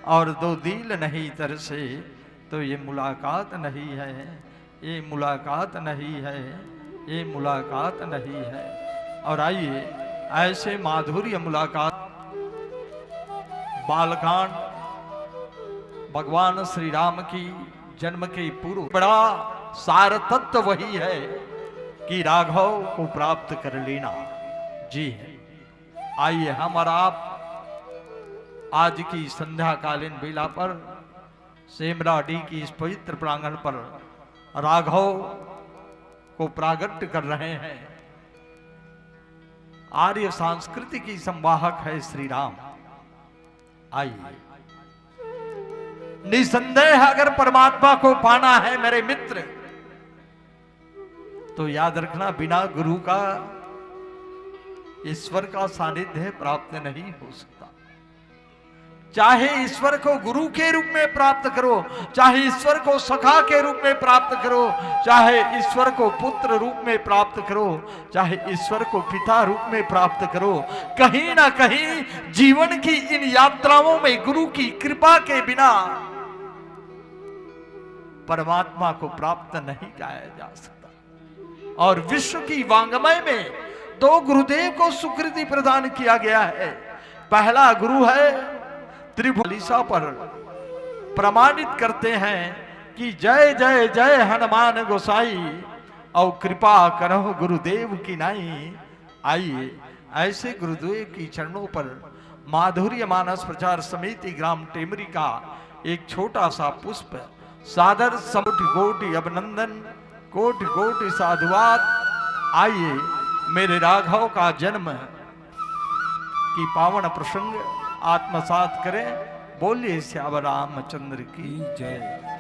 और दो दिल नहीं तरसे तो ये मुलाकात नहीं है, ये मुलाकात नहीं है, ये मुलाकात नहीं है। और आइए ऐसे माधुर्य मुलाकात बालकांड भगवान श्री राम की जन्म के पूर्व बड़ा सार तत्व वही है कि राघव को प्राप्त कर लेना। जी है, आइए हम और आप आज की संध्या कालीन बेला पर सेमराडी की इस पवित्र प्रांगण पर राघव को प्रागट्य कर रहे हैं। आर्य संस्कृति की संवाहक है श्री राम। आइए, निसंदेह अगर परमात्मा को पाना है मेरे मित्र, तो याद रखना बिना गुरु का ईश्वर का सानिध्य प्राप्त नहीं हो सकता। चाहे ईश्वर को गुरु के रूप में प्राप्त करो, चाहे ईश्वर को सखा के रूप में प्राप्त करो, चाहे ईश्वर को पुत्र रूप में प्राप्त करो, चाहे ईश्वर को पिता रूप में प्राप्त करो, कहीं ना कहीं जीवन की इन यात्राओं में गुरु की कृपा के बिना परमात्मा को प्राप्त नहीं किया जा सकता। और विश्व की वांग्मय में दो गुरुदेव को सुकृति प्रदान किया गया है। पहला गुरु है त्रिभुवनीसा पर प्रमाणित करते हैं कि जय जय जय हनुमान गोसाई और कृपा करो गुरुदेव की नाई। आइए ऐसे गुरुदेव की चरणों पर माधुर्य मानस प्रचार समिति ग्राम टेमरी का एक छोटा सा पुष्प सादर समुट कोटि अभिनंदन, कोटि कोटि साधुवाद। आइए मेरे राघव का जन्म की पावन प्रसंग आत्मसात करें। बोलिए श्याम रामचंद्र की जय।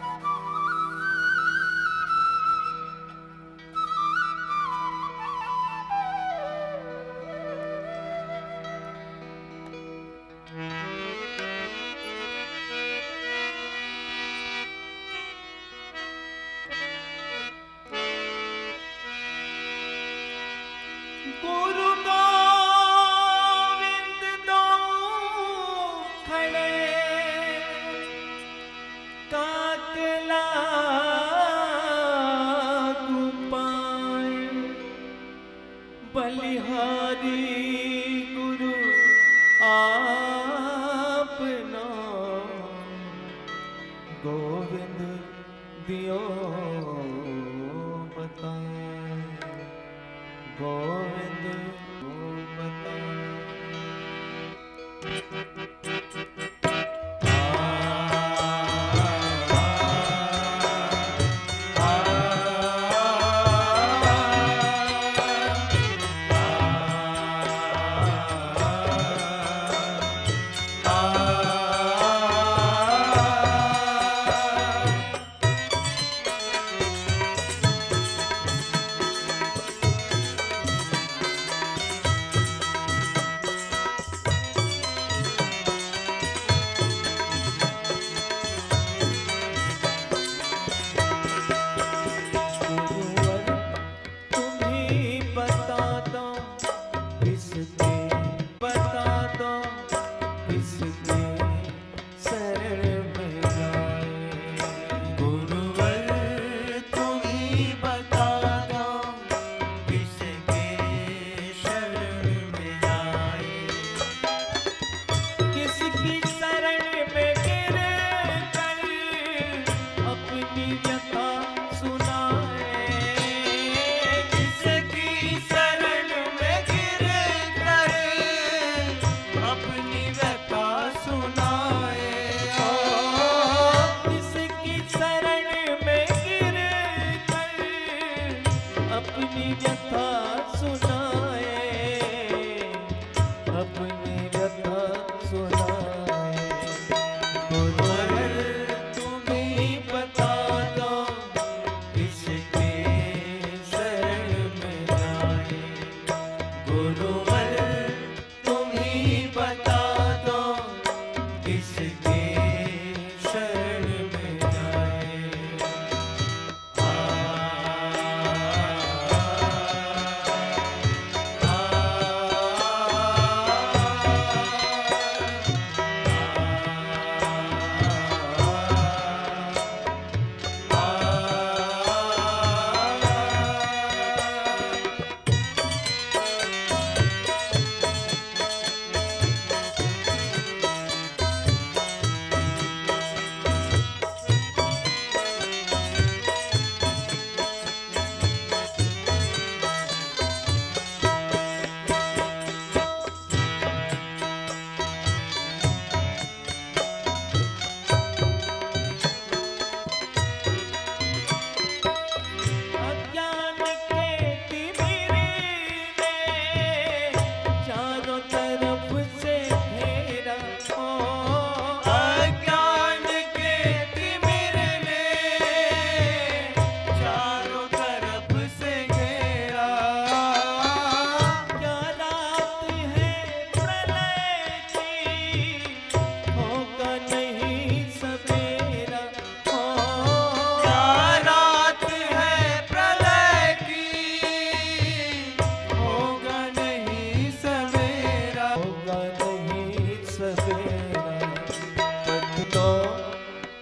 दो,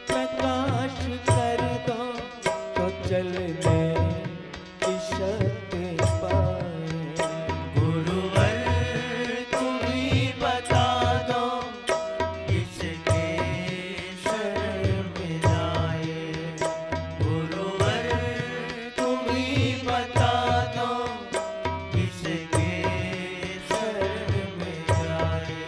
प्रकाश कर दो, तो चलने की शक्ति पाए। गुरुवर तुम ही बता दो, किसके शरण में जाए। गुरुवर तुम ही बता दो, किसके शरण में जाए।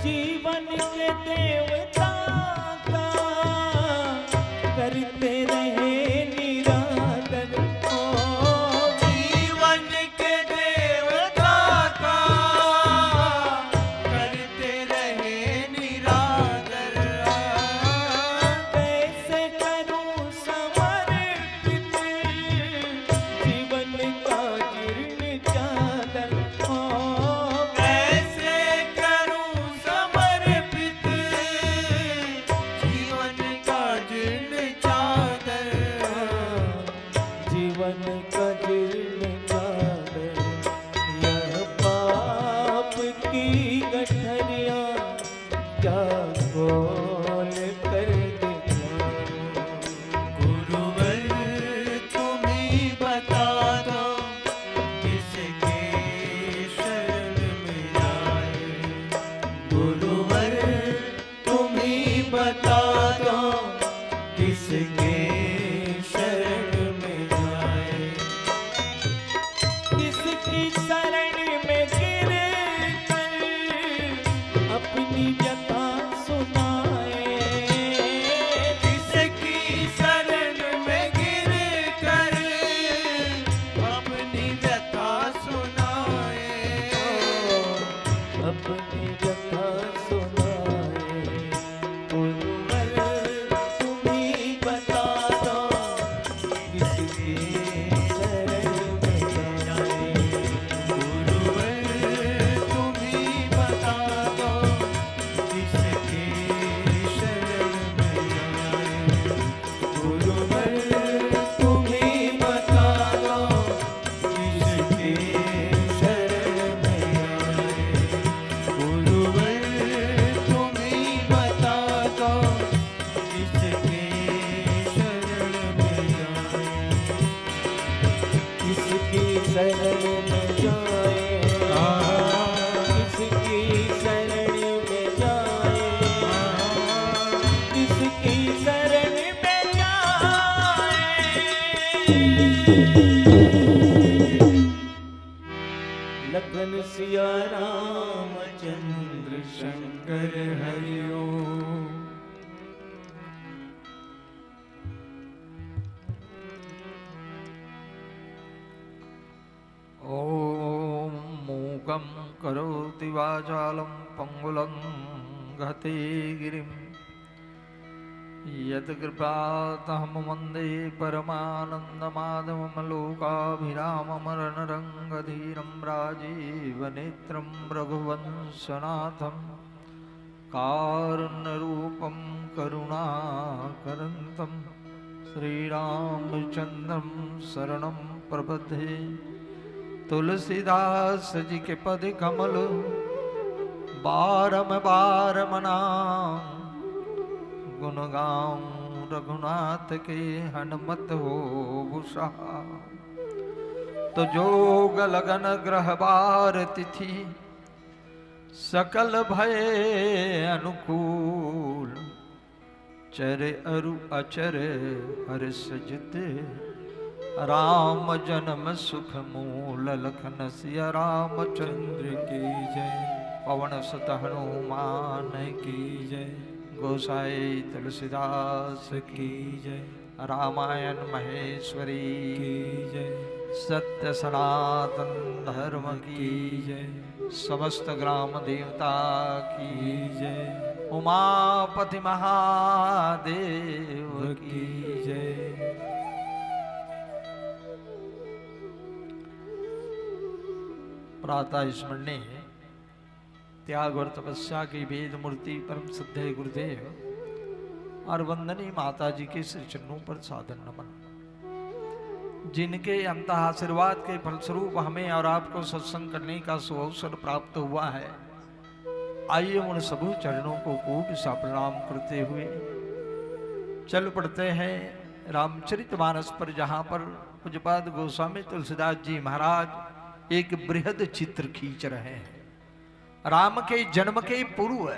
जीवन के देवता का करते रहे निरादर। ओ जीवन के देवता का करते रहे निरादर। कैसे करूं समर्पित जीवन का जीर्ण चादर। ओ कैसे करूं समर्पित जीवन का जीर्ण चादर। जीवन का जीर्ण चादर। यह पाप की गठरियां क्या खोल कर दिखाऊं। गुरुवर तुम ही बता दो, किसके शरण में जाए। गुरुवर तुम ही बता दो, किसके शरण में जाए। किसकी शरण में गिर कर अपनी व्यथा सुनाए। किसकी शरण में गिर कर अपनी व्यथा सुनाए। अपनी व्यथा सुनाए। गुरुवर तुम ही बता दो, किसकी शरण में जाए। गुरुवर तुम ही बता दो, किसके शरण में जाए। गुरुवर तुम ही बता दो, किसके शरण में जाए। गुरुवर तुम ही बता दो, किसके शरण में जाए। किसकी शरण में जाए। किसकी शरण में जाए। किसकी शरण में जाए। लखन सिया रामचंद्र शंकर हरिओम। ॐ मूकं करोति वाचालं पङ्गुलं घते गिरिं यत्कृपातहं वन्दे परमानन्दमाधवं लोकाभिराममरणरङ्गधीरं राजीवनेत्रं रघुवंशनाथं कारुण्यरूपं करुणाकरन्तं श्रीरामचन्द्रं शरणं प्रपद्ये। तुलसीदास जी के पद कमल बारम नाम गुण गाऊं रघुनाथ के हनुमत हो भूषा। तो जोग लगन ग्रह बार तिथि सकल भय अनुकूल। चर अरु अचर हर्ष जित राम जन्म सुख मूल। लखन सिया रामचंद्र की जय। पवन सुत हनुमान की जय, गोसाई तुलसीदास की जय, रामायण महेश्वरी की जय, सत्य सनातन धर्म की जय, समस्त ग्राम देवता की की जय, उमापति महादेव की की जय। प्रातः स्मरणे त्याग और तपस्या की वेद मूर्ति परम सिद्धे गुरुदेव और वंदनीय माता जी के श्री चरणों पर सादर नमन। जिनके अंत आशीर्वाद के फलस्वरूप हमें और आपको सत्संग करने का सुअवसर प्राप्त हुआ है, आइए उन सभी चरणों को कोट सा प्रणाम करते हुए चल पड़ते हैं रामचरितमानस पर, जहां पर पूज्यपाद गोस्वामी तुलसीदास जी महाराज एक बृहद चित्र खींच रहे हैं। राम के जन्म के पूर्व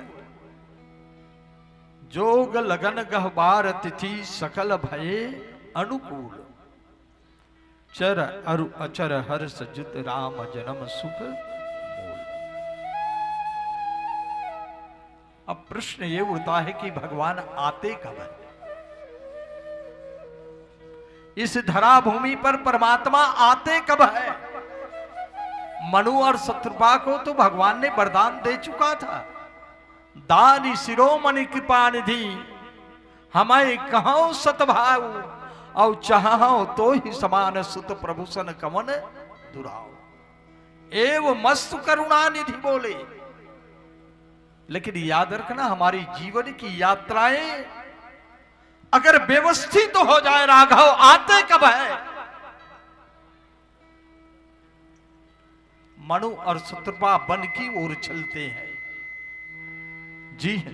जोग लगन गहबार तिथि सकल भये अनुकूल, चर अरु अचर हर्ष जुत राम जन्म सुख मूल। अब प्रश्न ये उठता है कि भगवान आते कब है? इस धरा भूमि पर परमात्मा आते कब है? मनु और शत्रुपा को तो भगवान ने वरदान दे चुका था, दानी शिरोमणि कृपा निधि हमें कहो सतभाव, और चाहो तो ही समान सुत प्रभुसन कमन दुराव, एव मस्त करुणा निधि बोले। लेकिन याद रखना, हमारी जीवन की यात्राएं अगर व्यवस्थित तो हो जाए, राघव आते कब है? मनु और शत्रुपा वन की ओर चलते हैं। जी है,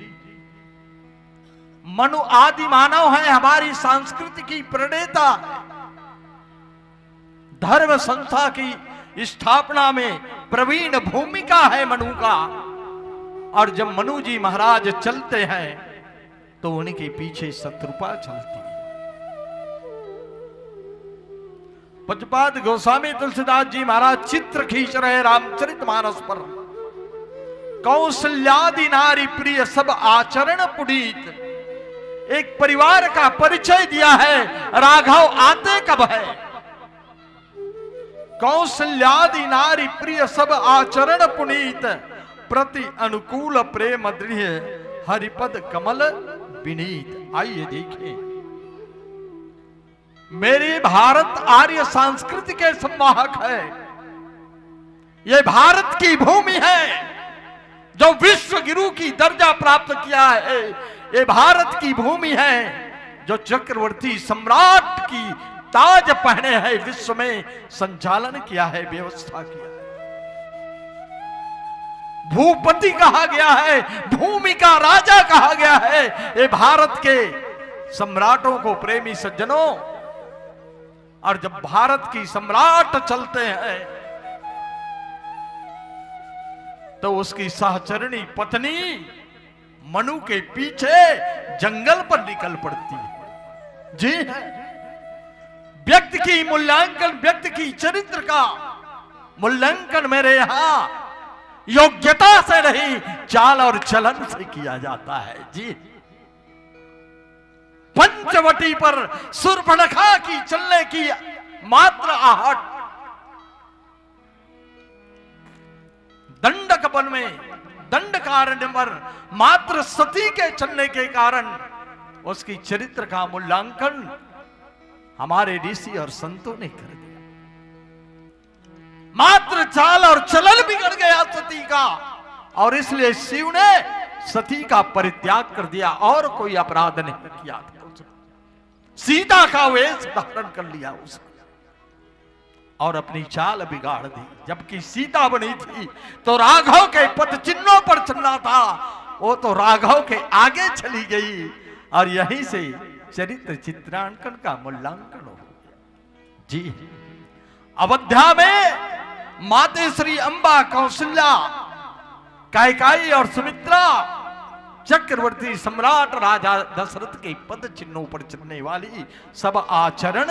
मनु आदि मानव है, हमारी संस्कृति की प्रणेता है, धर्म संस्था की स्थापना में प्रवीण भूमिका है मनु का। और जब मनु जी महाराज चलते हैं तो उनके पीछे शत्रुपा चलती है। पूज्यपाद गोस्वामी तुलसीदास जी महाराज चित्र खींच रहे रामचरितमानस पर। कौशल्यादि नारी प्रिय सब आचरण पुनीत, एक परिवार का परिचय दिया है। राघव आते कब है? कौशल्यादि नारी प्रिय सब आचरण पुनीत, प्रति अनुकूल प्रेम दृढ़ हरिपद कमल विनीत। आइए देखें, मेरी भारत आर्य संस्कृति के संवाहक है। यह भारत की भूमि है जो विश्व गुरु की दर्जा प्राप्त किया है। ये भारत की भूमि है जो चक्रवर्ती सम्राट की ताज पहने है, विश्व में संचालन किया है, व्यवस्था किया है। भूपति कहा गया है, भूमि का राजा कहा गया है। ये भारत के सम्राटों को, प्रेमी सज्जनों, और जब भारत की सम्राट चलते हैं तो उसकी सहचरणी पत्नी मनु के पीछे जंगल पर निकल पड़ती है। जी है, व्यक्ति की मूल्यांकन, व्यक्ति की चरित्र का मूल्यांकन मेरे यहां योग्यता से नहीं, चाल और चलन से किया जाता है। जी, पंचवटी पर सुर्पणखा की चलने की मात्र आहट, दंडक वन में दंडकारण्य पर मात्र सती के चलने के कारण उसकी चरित्र का मूल्यांकन हमारे ऋषि और संतों ने कर दिया। मात्र चाल और चलन बिगड़ गया सती का, और इसलिए शिव ने सती का परित्याग कर दिया और कोई अपराध नहीं किया था। सीता का वेश धारण कर लिया उसने और अपनी चाल बिगाड़ दी। जबकि सीता बनी थी तो राघव के पद चिन्हों पर चलना था, वो तो राघव के आगे चली गई और यहीं से चरित्र चित्रांकन का मूल्यांकन हो गया। जी, अयोध्या में मातेश्वरी अंबा, कौशल्या, कैकेयी और सुमित्रा चक्रवर्ती सम्राट राजा दशरथ के पद चिन्हों पर चलने वाली सब आचरण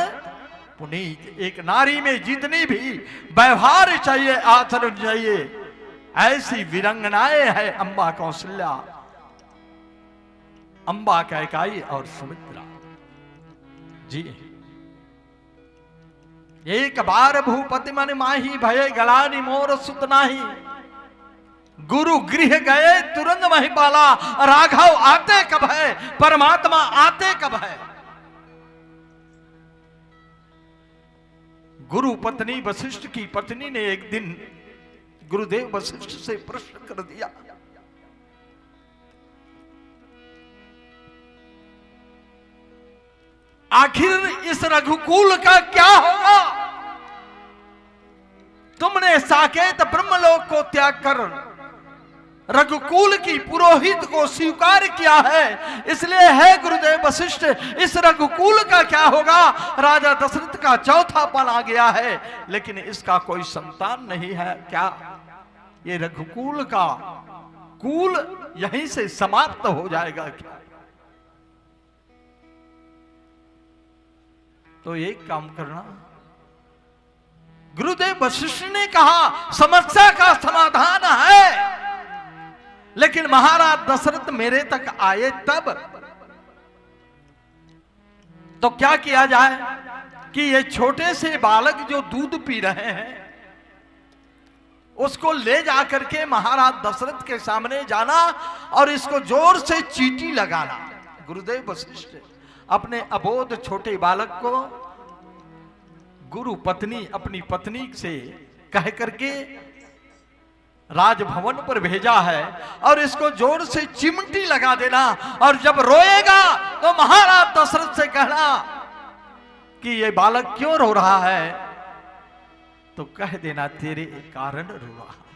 पुनीत। एक नारी में जितनी भी व्यवहार चाहिए, आचरण चाहिए, ऐसी वीरंगनाएं है अंबा कौशल्या, अंबा कैकेयी और सुमित्रा जी। एक बार भूपति मन माही, भय गलानी मोर सुत नाही। गुरु गृह गए तुरंत महिपाला, राघव आते कब है, परमात्मा आते कब है। गुरु पत्नी वशिष्ठ की पत्नी ने एक दिन गुरुदेव वशिष्ठ से प्रश्न कर दिया, आखिर इस रघुकुल का क्या होगा। तुमने साकेत ब्रह्मलोक को त्याग कर रघुकुल की पुरोहित को स्वीकार किया है, इसलिए है गुरुदेव वशिष्ठ, इस रघुकुल का क्या होगा। राजा दशरथ का चौथापन आ गया है, लेकिन इसका कोई संतान नहीं है। क्या ये रघुकुल का कुल यहीं से समाप्त हो जाएगा क्या। तो एक काम करना, गुरुदेव वशिष्ठ ने कहा समस्या का समाधान है, लेकिन महाराज दशरथ मेरे तक आए तब। तो क्या किया जाए कि ये छोटे से बालक जो दूध पी रहे हैं उसको ले जाकर के महाराज दशरथ के सामने जाना और इसको जोर से चींटी लगाना। गुरुदेव वशिष्ठ अपने अबोध छोटे बालक को गुरु पत्नी अपनी पत्नी से कह करके राजभवन पर भेजा है, और इसको जोर से चिमटी लगा देना, और जब रोएगा तो महाराज दशरथ से कहना कि ये बालक क्यों रो रहा है, तो कह देना तेरे कारण रो रहा है।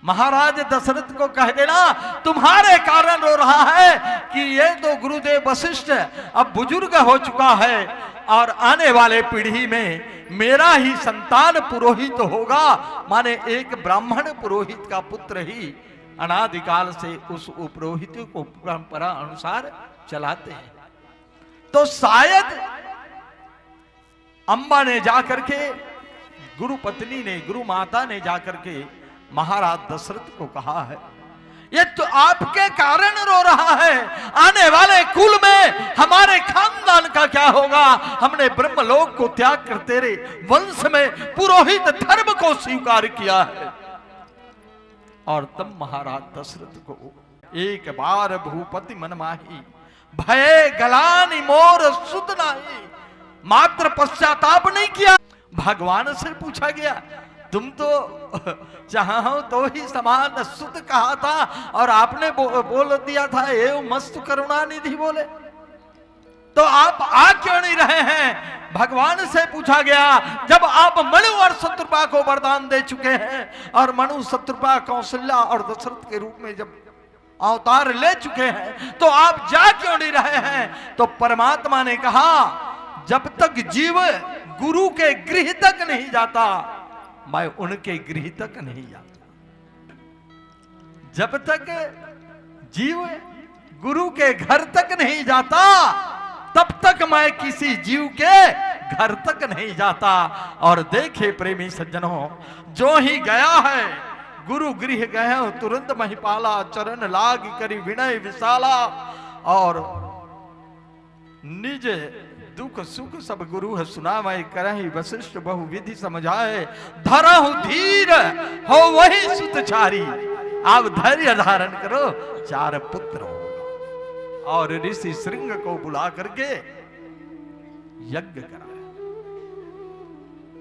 महाराज दशरथ को कह देना तुम्हारे कारण रो रहा है कि ये तो गुरुदेव वशिष्ठ अब बुजुर्ग हो चुका है, और आने वाले पीढ़ी में मेरा ही संतान पुरोहित होगा। माने एक ब्राह्मण पुरोहित का पुत्र ही अनादिकाल से उस पुरोहित को परंपरा अनुसार चलाते हैं। तो शायद अंबा ने जाकर के, गुरु पत्नी ने, गुरु माता ने जाकर के महाराज दशरथ को कहा है ये तो आपके कारण रो रहा है, आने वाले कुल में हमारे खानदान का क्या होगा। हमने ब्रह्मलोक को त्याग कर तेरे वंश में पुरोहित धर्म को स्वीकार किया है। और तब महाराज दशरथ को एक बार भूपति मन माही, भय गलानी मोर सुत नाही। मात्र पश्चाताप नहीं किया, भगवान से पूछा गया तुम तो चाहो तो ही समान सुत कहा था, और आपने बोल दिया था एव मस्त करुणा निधि बोले, तो आप आ क्यों नहीं रहे हैं। भगवान से पूछा गया जब आप मनु और शत्रुपा को वरदान दे चुके हैं, और मनु शत्रुपा कौशल्या और दशरथ के रूप में जब अवतार ले चुके हैं, तो आप जा क्यों नहीं रहे हैं। तो परमात्मा ने कहा जब तक जीव गुरु के गृह तक नहीं जाता, मैं उनके गृह तक नहीं जाता। जब तक जीव गुरु के घर तक नहीं जाता, तब तक मैं किसी जीव के घर तक नहीं जाता। और देखे प्रेमी सज्जनों, जो ही गया है गुरु गृह गए तुरंत महिपाला, चरण लाग करी विनय विशाला, और निज दुख सुख सब गुरु है सुनावै, करहि वशिष्ठ बहु विधि समझाए, धरहु धीर हो वही सुतचारी। आप धैर्य धारण करो, 4 पुत्र होगा। और ऋषि श्रृंग को बुला करके यज्ञ कराया।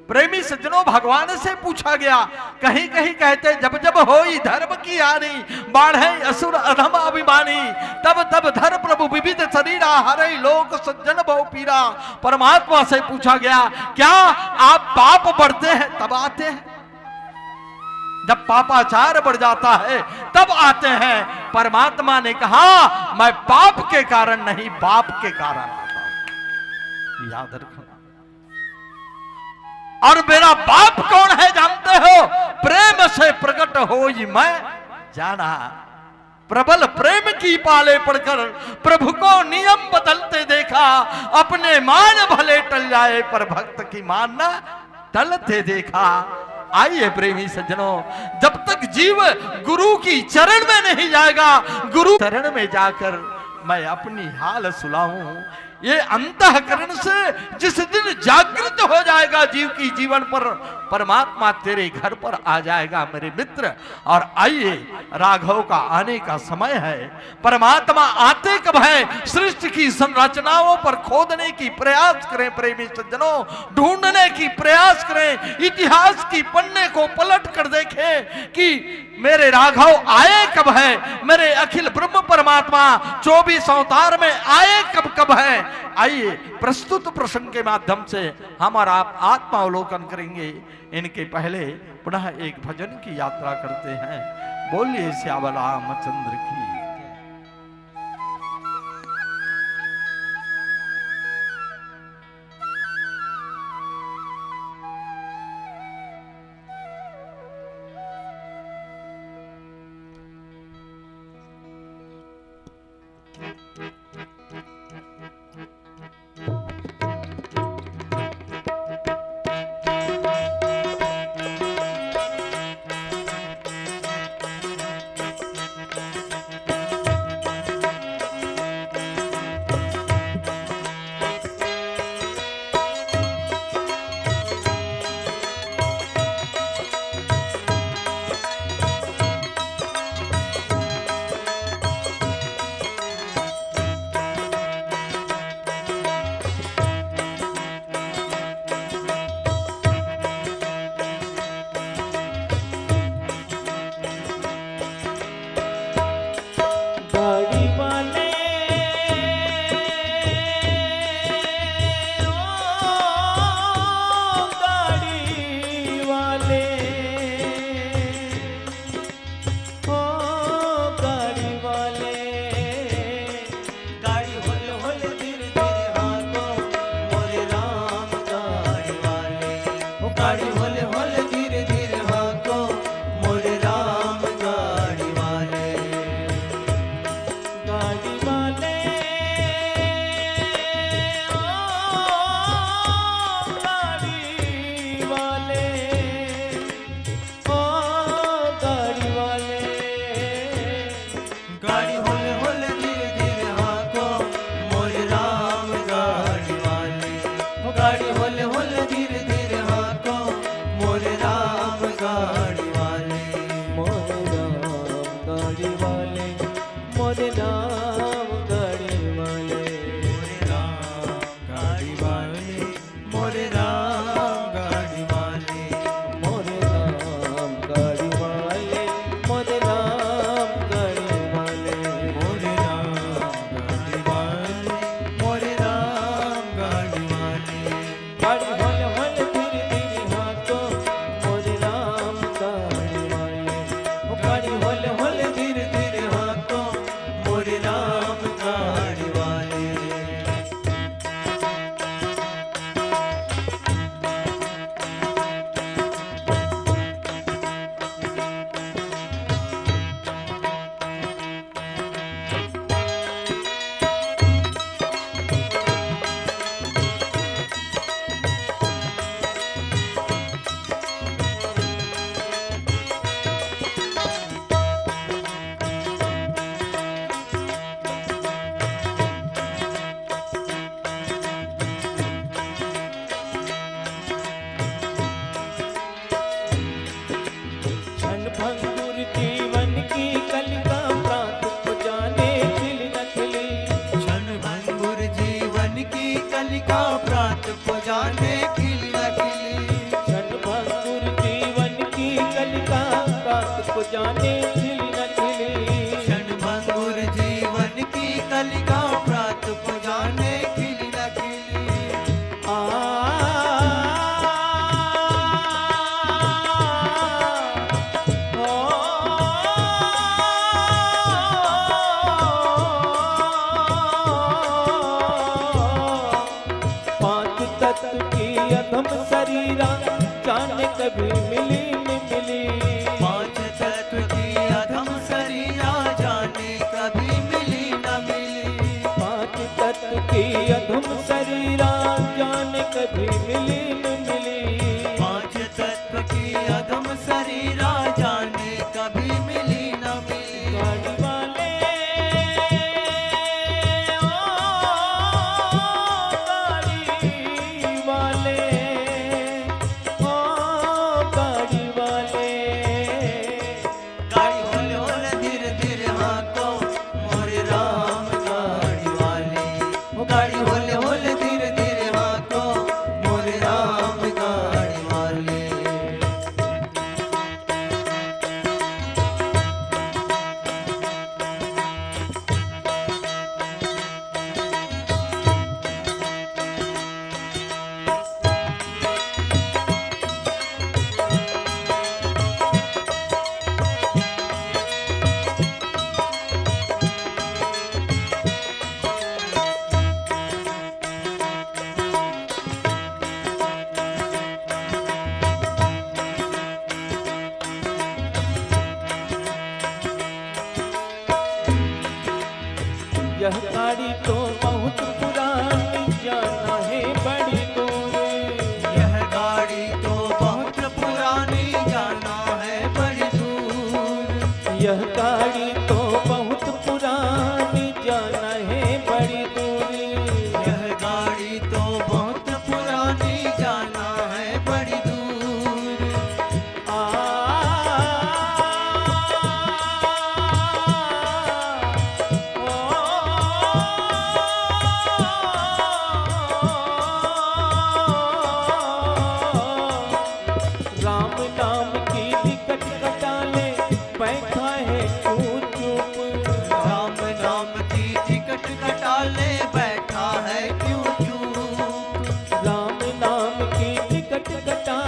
प्रेमी सज्जनों, भगवान से पूछा गया, कहीं कहीं कहते जब जब होई धर्म की हानि, बाढ़े असुर अधम अभिमानी, तब तब धर प्रभु विविध शरीरा, हरे लोक सज्जन बहु पीरा। परमात्मा से पूछा गया क्या आप पाप बढ़ते हैं तब आते हैं, जब पापाचार बढ़ जाता है तब आते हैं। परमात्मा ने कहा मैं पाप के कारण नहीं, बाप के कारण आता हूं, याद रखना। और मेरा बाप कौन है जानते हो, प्रेम से प्रकट हो ही मैं जाना। प्रबल प्रेम की पाले पड़कर प्रभु को नियम बदलते देखा, अपने मान भले टल जाए पर भक्त की मानना टलते देखा। आइए प्रेमी सज्जनों, जब तक जीव गुरु की चरण में नहीं जाएगा, गुरु चरण में जाकर मैं अपनी हाल सुनाऊं, ये अंतःकरण से जिस दिन जागृत हो जाएगा जीव की जीवन पर, परमात्मा तेरे घर पर आ जाएगा मेरे मित्र। और आइए, राघव का आने का समय है। परमात्मा आते कब है? सृष्टि की संरचनाओं पर खोदने की प्रयास करें प्रेमी सज्जनों, ढूंढने की प्रयास करें, इतिहास की पन्ने को पलट कर देखें कि मेरे राघव आए कब है, मेरे अखिल ब्रह्म परमात्मा 24 अवतार में आए कब कब है। आइए, प्रस्तुत प्रसंग के माध्यम से हम और आप आत्मावलोकन करेंगे। इनके पहले पुनः एक भजन की यात्रा करते हैं। बोलिए श्याम रामचंद्र की। पांच तत्व की यह गाड़ी तो बहुत पुरानी जाना है बड़ी दूर। यह गाड़ी तो बहुत पुरानी जाना है बड़ी दूर। यह गाड़ी तो बहुत पुरानी जाना है बड़ी दूर। यह गाड़ी तो बहुत पुरानी जाना है बड़ी दूर। राम नाम की टिकट कटा ले बैठा है क्यों चुप। राम नाम की टिकट कटा ले बैठा है क्यों चुप। राम नाम की टिकट कटा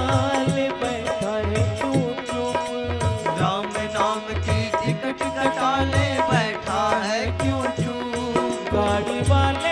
ले बैठा है क्यों चुप। राम नाम की टिकट कटा ले बैठा है क्यों चुप। गाड़ी वाले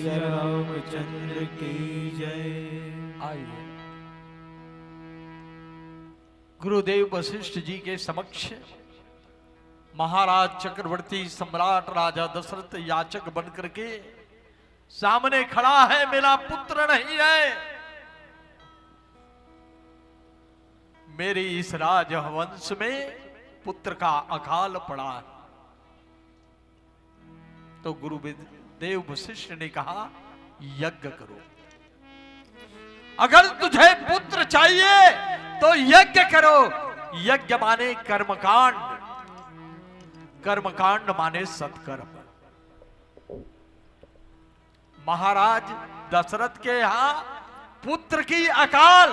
रामचंद्र की जय। आइए गुरुदेव वशिष्ठ जी के समक्ष महाराज चक्रवर्ती सम्राट राजा दशरथ याचक बनकर के सामने खड़ा है। मेरा पुत्र नहीं है, मेरी इस राजवंश में पुत्र का अकाल पड़ा है। तो गुरुदेव वशिष्ठ ने कहा यज्ञ करो। अगर तुझे पुत्र चाहिए तो यज्ञ करो। यज्ञ माने कर्मकांड, कर्मकांड माने सत्कर्म। महाराज दशरथ के यहां पुत्र की अकाल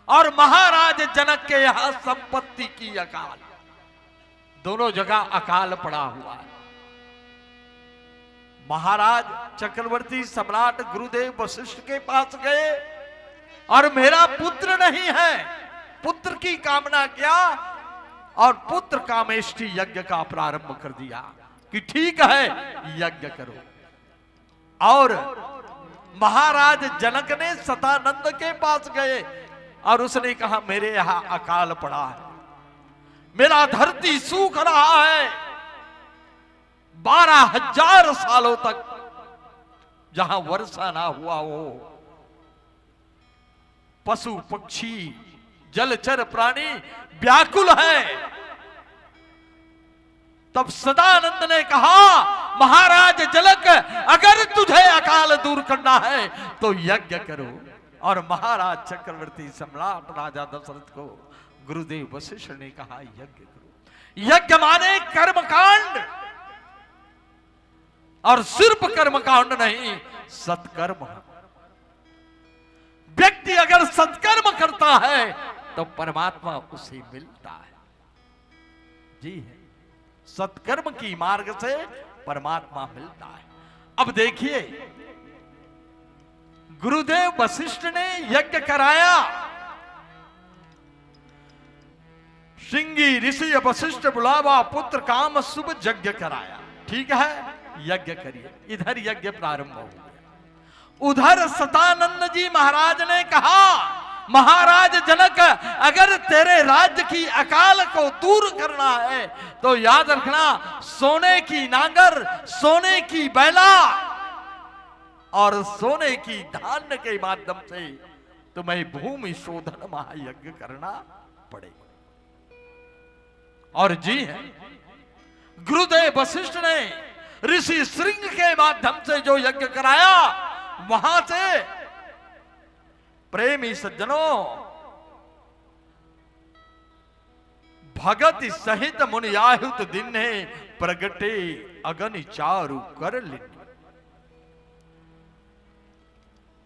और महाराज जनक के यहां संपत्ति की अकाल, दोनों जगह अकाल पड़ा हुआ है। महाराज चक्रवर्ती सम्राट गुरुदेव वशिष्ठ के पास गए और मेरा पुत्र नहीं है, पुत्र की कामना किया और पुत्र कामेष्टि यज्ञ का प्रारंभ कर दिया कि ठीक है यज्ञ करो। और महाराज जनक ने सतानंद के पास गए और उसने कहा मेरे यहां अकाल पड़ा है, मेरा धरती सूख रहा है। 12,000 सालों तक जहां वर्षा ना हुआ हो, पशु पक्षी जलचर प्राणी व्याकुल है। तब सदानंद ने कहा महाराज जनक, अगर तुझे अकाल दूर करना है तो यज्ञ करो। और महाराज चक्रवर्ती सम्राट राजा दशरथ को गुरुदेव वशिष्ठ ने कहा यज्ञ करो। यज्ञ माने कर्मकांड, और सिर्फ कर्मकांड नहीं सत्कर्म। व्यक्ति अगर सत्कर्म करता है तो परमात्मा उसे मिलता है। जी है, सत्कर्म की मार्ग से परमात्मा मिलता है। अब देखिए गुरुदेव वशिष्ठ ने यज्ञ कराया। श्रृंगी ऋषि वशिष्ठ बुलावा पुत्र काम शुभ यज्ञ कराया। ठीक है, यज्ञ करिए। इधर यज्ञ प्रारंभ हो गया। उधर सतानंद जी महाराज ने कहा, महाराज जनक, अगर तेरे राज्य की अकाल को दूर करना है तो याद रखना, सोने की नांगर, सोने की बैला और सोने की धान्य के माध्यम से तुम्हें भूमि शोधन महायज्ञ करना पड़ेगा। और जी है, गुरुदेव वशिष्ठ ने ऋषि श्रृंग के माध्यम से जो यज्ञ कराया, वहां से प्रेमी सज्जनों, भगत सहित मुनियाहुत दिन प्रगटे अगन चारु कर लिन।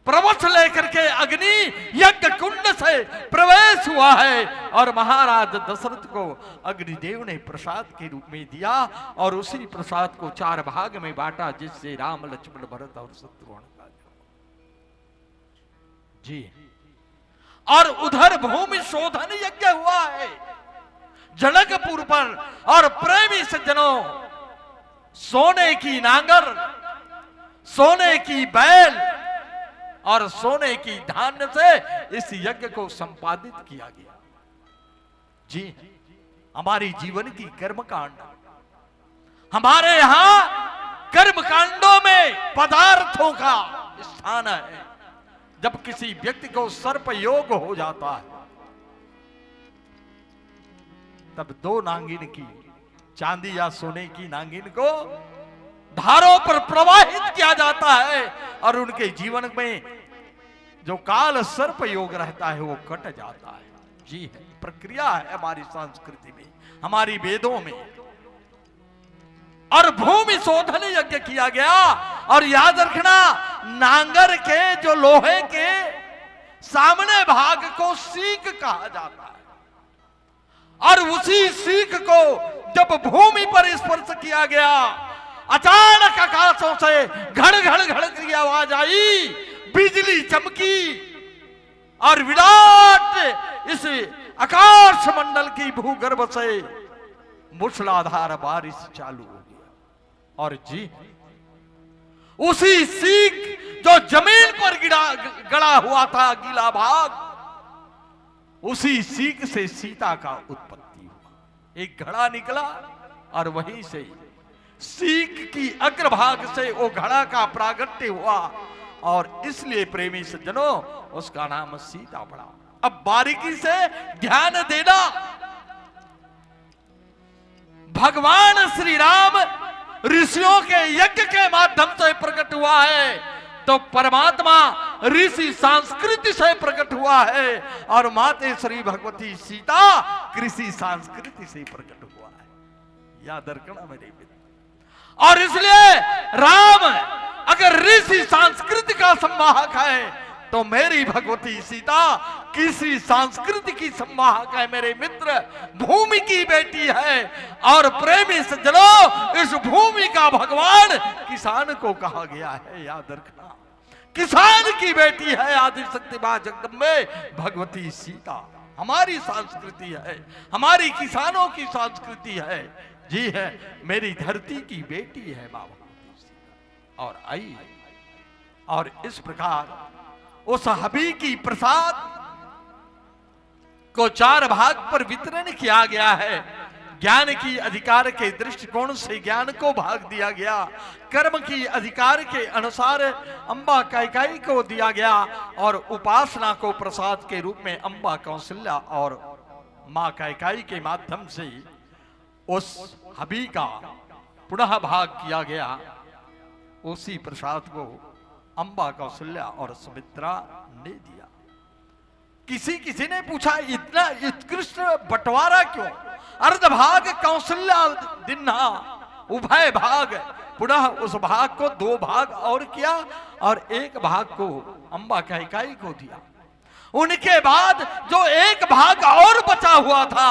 प्रवच लेकर के अग्नि यज्ञ कुंड से प्रवेश हुआ है और महाराज दशरथ को अग्निदेव ने प्रसाद के रूप में दिया और उसी प्रसाद को 4 भाग में बांटा, जिससे राम, लक्ष्मण, भरत और शत्रुघ्न का जी। और उधर भूमि शोधन यज्ञ हुआ है जनकपुर पर। और प्रेमी सज्जनों, सोने की नांगर, सोने की बैल और सोने की धान्य से इस यज्ञ को संपादित किया गया। जी, हमारी जीवन की कर्मकांड, हमारे यहां कर्मकांडों में पदार्थों का स्थान है। जब किसी व्यक्ति को सर्प योग हो जाता है, तब 2 नांगिन की, चांदी या सोने की नांगिन को धारों पर प्रवाहित किया जाता है और उनके जीवन में जो काल सर्प योग रहता है वो कट जाता है। जी है, प्रक्रिया है हमारी संस्कृति में, हमारी वेदों में। और भूमि शोधन यज्ञ किया गया। और याद रखना, नांगर के जो लोहे के सामने भाग को सीक कहा जाता है, और उसी सीक को जब भूमि पर स्पर्श किया गया, अचानक आकाशों से घड़ घड़ घड़ की आवाज आई, बिजली चमकी और विराट इस आकाश मंडल की भूगर्भ से मूसलाधार बारिश चालू हो गया। और जी, उसी सीख जो जमीन पर गड़ा हुआ था गीला भाग, उसी सीख से सीता का उत्पत्ति हुआ। एक घड़ा निकला और वहीं से सीख की अग्रभाग से वो घड़ा का प्रागट्य हुआ और इसलिए प्रेमी सज्जनों उसका नाम सीता पड़ा। अब बारीकी से ध्यान देना, भगवान श्री राम ऋषियों के यज्ञ के माध्यम से प्रकट हुआ है, तो परमात्मा ऋषि संस्कृति से प्रकट हुआ है और माते श्री भगवती सीता कृषि संस्कृति से प्रकट हुआ है। याद रखना मेरे मित्र। और इसलिए राम अगर ऋषि संस्कृति का संवाहक है तो मेरी भगवती सीता किसी संस्कृति की संवाहक है मेरे मित्र, भूमि की बेटी है। और प्रेमी सज्जनों, इस भूमि का भगवान किसान को कहा गया है। याद रखना, किसान की बेटी है आदि शक्ति मां जगदम्बे भगवती सीता। हमारी संस्कृति है, हमारी किसानों की संस्कृति है। जी है, मेरी धरती की बेटी है मां भगवती सीता। और आई और इस प्रकार उस हबी की प्रसाद को 4 भाग पर वितरण किया गया है। ज्ञान की अधिकार के दृष्टिकोण से ज्ञान को भाग दिया गया, कर्म की अधिकार के अनुसार अंबा कैकेयी को दिया गया और उपासना को प्रसाद के रूप में अंबा कौशल्या और मां कैकेयी के माध्यम से उस हबी का पुनः भाग किया गया। उसी प्रसाद को अंबा कौशल्या और सुमित्रा ने दिया। किसी ने पूछा इतना उत्कृष्ट बंटवारा क्यों? अर्ध भाग कौशल्या दिन्हा, उभय भाग, पुनः उस भाग को 2 भाग और किया और 1 भाग को अंबा कैकेयी को दिया। उनके बाद जो 1 भाग और बचा हुआ था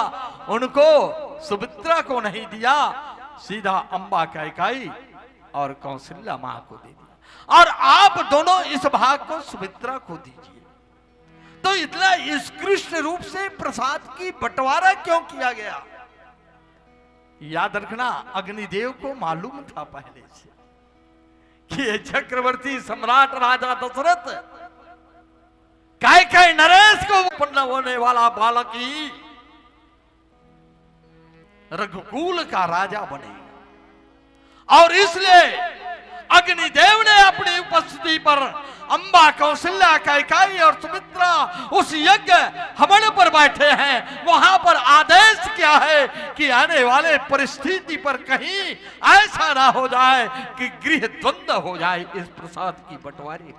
उनको सुमित्रा को नहीं दिया, सीधा अंबा कैकेयी और कौशल्या मां को दे दिया। और आप दोनों इस भाग को सुमित्रा को दीजिए। तो इतना उत्कृष्ट रूप से प्रसाद की बंटवारा क्यों किया गया? याद रखना, अग्निदेव को मालूम था पहले से कि ये चक्रवर्ती सम्राट राजा दशरथ कैकेयी नरेश को उत्पन्न होने वाला बालक ही रघुकुल का राजा बनेगा। और इसलिए अग्निदेव ने अपनी उपस्थिति पर अंबा, कौशल्या, कैकेयी और सुमित्रा उस यज्ञ हवन पर बैठे हैं। वहां पर आदेश क्या है कि आने वाले परिस्थिति पर कहीं ऐसा ना हो जाए कि गृह द्वंद्व हो जाए इस प्रसाद की बंटवारे।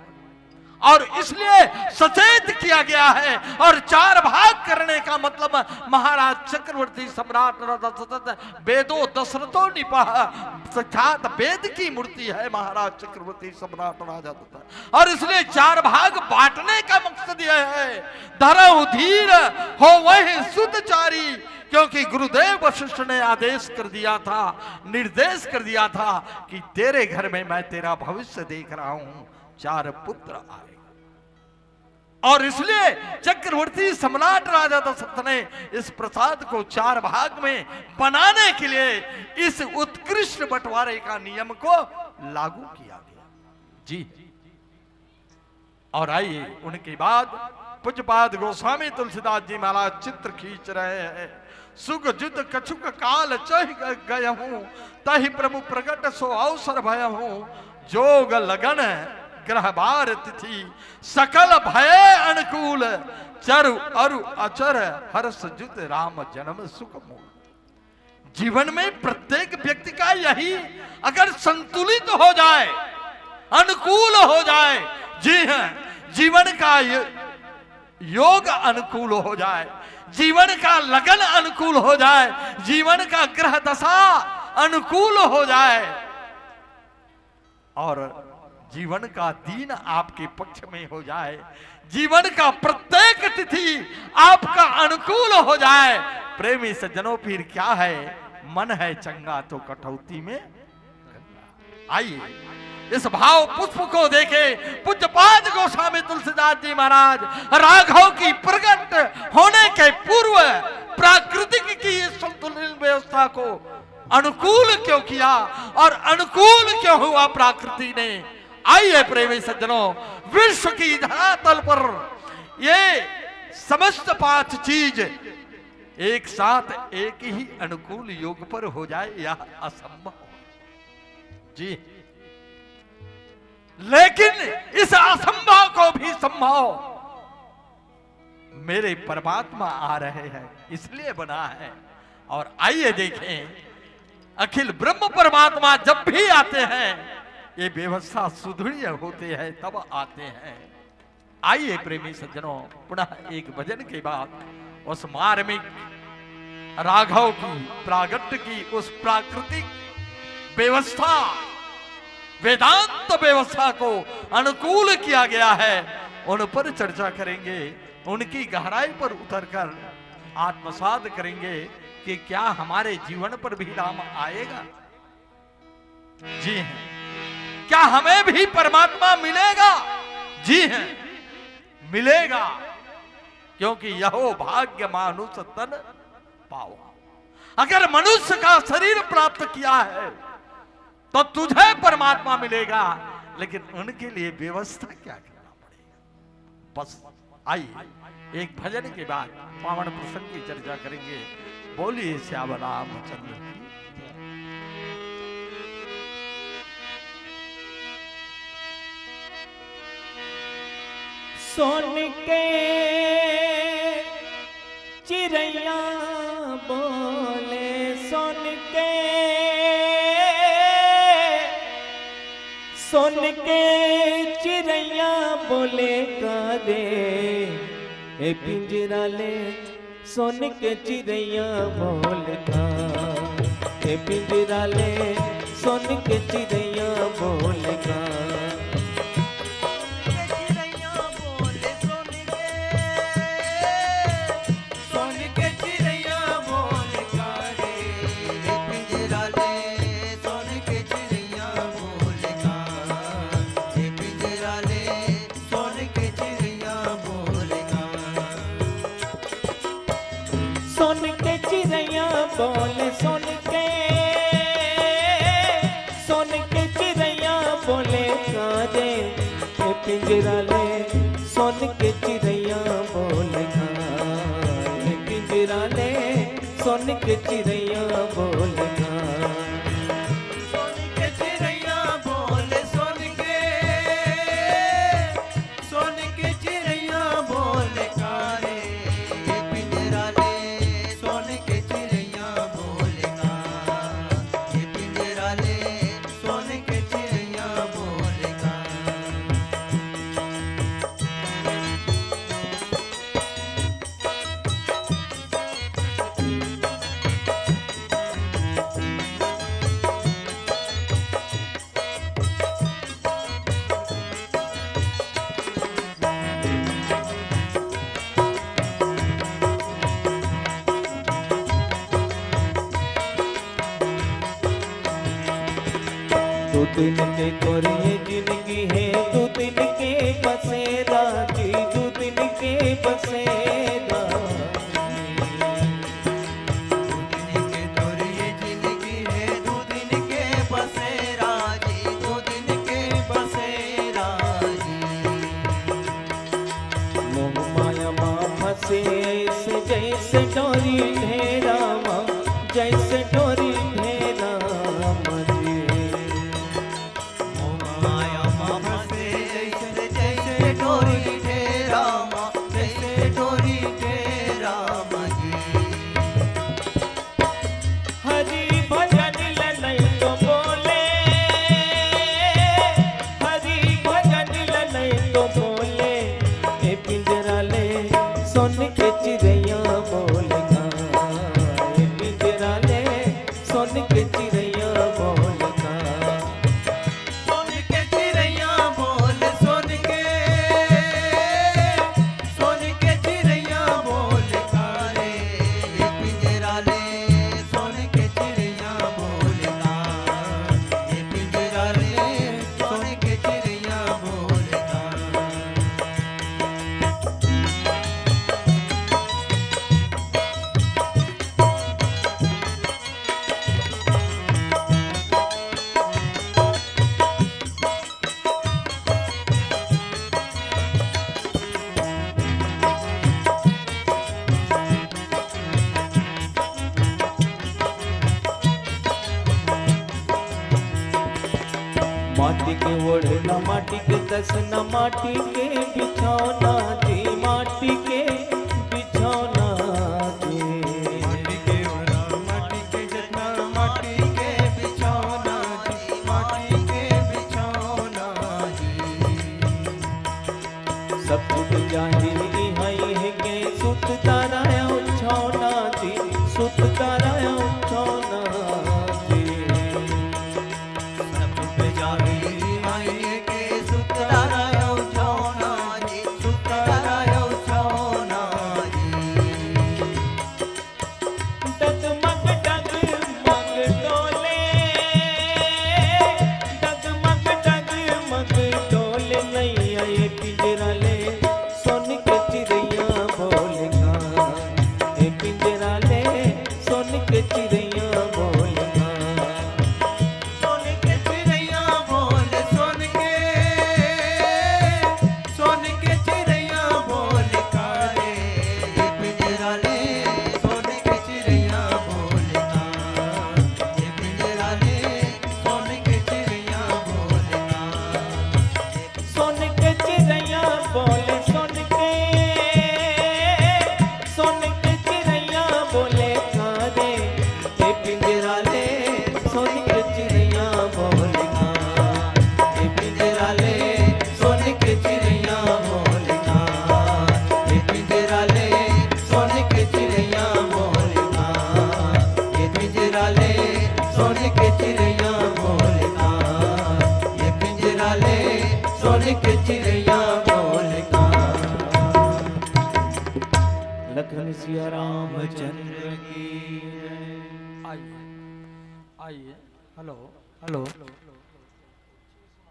और इसलिए सचेत किया गया है। और 4 भाग करने का मतलब महाराज चक्रवर्ती सम्राट दशरथ वेदो दशरथो निपाह, साक्षात वेद की मूर्ति है महाराज चक्रवर्ती सम्राट राजा दशरथ। और इसलिए 4 भाग बांटने का मकसद यह है, धरहु धीर हो वही सुतचारी, क्योंकि गुरुदेव वशिष्ठ ने आदेश कर दिया था, निर्देश कर दिया था कि तेरे घर में मैं तेरा भविष्य देख रहा हूं, 4 पुत्र आए। और इसलिए चक्रवर्ती सम्राट राजा दशरथ ने इस प्रसाद को 4 भाग में बनाने के लिए इस उत्कृष्ट बंटवारे का नियम को लागू किया गया। जी, और आइए उनके बाद पूज्यपाद गोस्वामी तुलसीदास जी महाराज चित्र खींच रहे हैं। सुख जुत कछुक काल चह गय हूं, तहि प्रभु प्रगट सो अवसर भय हूं, जोग लगन ग्रह बार तिथि सकल भय अनुकूल, चरु अरु अचर हर्ष जुत राम जन्म सुख मूल। जीवन में प्रत्येक व्यक्ति का यही अगर संतुलित हो जाए, अनुकूल हो जाए, जी हां, जीवन का योग अनुकूल हो जाए, जीवन का लगन अनुकूल हो जाए, जीवन का ग्रह दशा अनुकूल हो जाए, और जीवन का दिन आपके पक्ष में हो जाए, जीवन का प्रत्येक तिथि आपका अनुकूल हो जाए, प्रेमी सज्जनों फिर क्या है, मन है चंगा तो कटौती में गंगा। आइए इस भाव पुष्प को देखे पूज्यपाद गोस्वामी तुलसीदास जी महाराज राघव की प्रकट होने के पूर्व प्राकृतिक की संतुलन व्यवस्था को अनुकूल क्यों किया और अनुकूल क्यों हुआ प्रकृति ने। आइए प्रेमी सज्जनों, विश्व की धरातल पर ये समस्त 5 चीज एक साथ एक ही अनुकूल योग पर हो जाए, यह असंभव। जी, लेकिन इस असंभव को भी संभव मेरे परमात्मा आ रहे हैं, इसलिए बना है। और आइए देखें, अखिल ब्रह्म परमात्मा जब भी आते हैं ये व्यवस्था सुदृढ़ होते हैं तब आते हैं। आइए प्रेमी सज्जनों, पुनः एक भजन के बाद उस मार्मिक राघव की प्रागट्य की उस प्राकृतिक व्यवस्था, वेदांत व्यवस्था को अनुकूल किया गया है, उन पर चर्चा करेंगे, उनकी गहराई पर उतरकर आत्मसात करेंगे कि क्या हमारे जीवन पर भी राम आएगा। जी हैं, क्या हमें भी परमात्मा मिलेगा। जी हैं, मिलेगा, क्योंकि यहो भाग्य मानुष तन पाओ। अगर मनुष्य का शरीर प्राप्त किया है तो तुझे परमात्मा मिलेगा, लेकिन उनके लिए व्यवस्था क्या करना पड़ेगा। बस आइए एक भजन के बाद पावन प्रसंग की चर्चा करेंगे। बोलिए श्याम रामचंद्र की। सोन के चिड़ैया बोले, सोन के चिड़ैया बोले कादे ए पिंजरा ले, सोन के चिड़ैया बोल का ए पिंजरा ले, सोन के चिड़ैया बोल का। सोन के चिड़ैया बोले, सोन के चिड़ैया बोलना। सोन के चिड़ैया बोले सोन के चिड़ैया बोले कारे ये पिंजरा ले सोन के चिड़ैया बोलेगा ये पिंजरा ले सोन के चिड़ैया बोलेगा। दो दिन के कोरिए जिंदगी है, दो दिन के बसेरा जी, दो दिन के बसेरा। दिन के तोर ये जिंदगी है दो दिन के बसेरा जी दो दिन के बसेरा जी। मोह माया माँ फंसे ऐसे जैसे डोरी ढेरा माँ, जैसे डोरी ढेरा मजे। माया मामा से जैसे जैसे डोरी ढेरा माँ जैसे डोरी ढेरा जी। हरि भजन ललई तो बोले, हरि भजन ललई तो बोले, ए पिंजरा ले सोन के चिड़ैया बोलना, ए पिंजरा ले सोन के चिड़ैया बोलना। सोन के चिड़ैया बोल सोन के चिड़ैया बोल कारे ये पिंजरा ले सोन के चिड़ैया बोलेगा ये पिंजरा ले सोन के चिड़ैया बोलेगा। माटी के ओढ़ना, माटी के दसना, माटी के बिछौना जी, माटी के बिछौना जी। माटी के ओढ़ा माटी के जतना माटी के बिछौना जी माटी के बिछौना जी। सब कुछ जाहिर हई है के सुत तारा उछौना जी, सुत तारा उछौना जी। सब पे जाही आई के सुतराया उछौना जी सुतराया उछौना जी। डगमग डगमग डोले, डगमग डगमग डोले नैया ये पिंजरा ले सोन के चिड़ैया बोलेगा, ये पिंजरा ले सोन के चिड़ैया बोलेगा। सोन के चिड़ैया बोल सोन के चिड़ैया बोल कारे ये पिंजरा ले सोन के चिड़ैया बोलेगा ये पिंजरा ले सोन के चिड़ैया बोलेगा। सोन के चिड़ैया बोले सोन के चिड़ैया बोले कारे ये पिंजरा ले सोन के चिड़ैया बोलेगा, ये पिंजरा ले सोन के चिड़ैया बोलेगा ये पिंजरा ले सोन के चिड़ैया बोलेगा ये पिंजरा ले सोन के चिड़ैया बोलेगा ये पिंजरा ले सोन के चिड़ैया बोलेगा। लखन सिया रामचंद्र की आइए आइए। हेलो हेलो,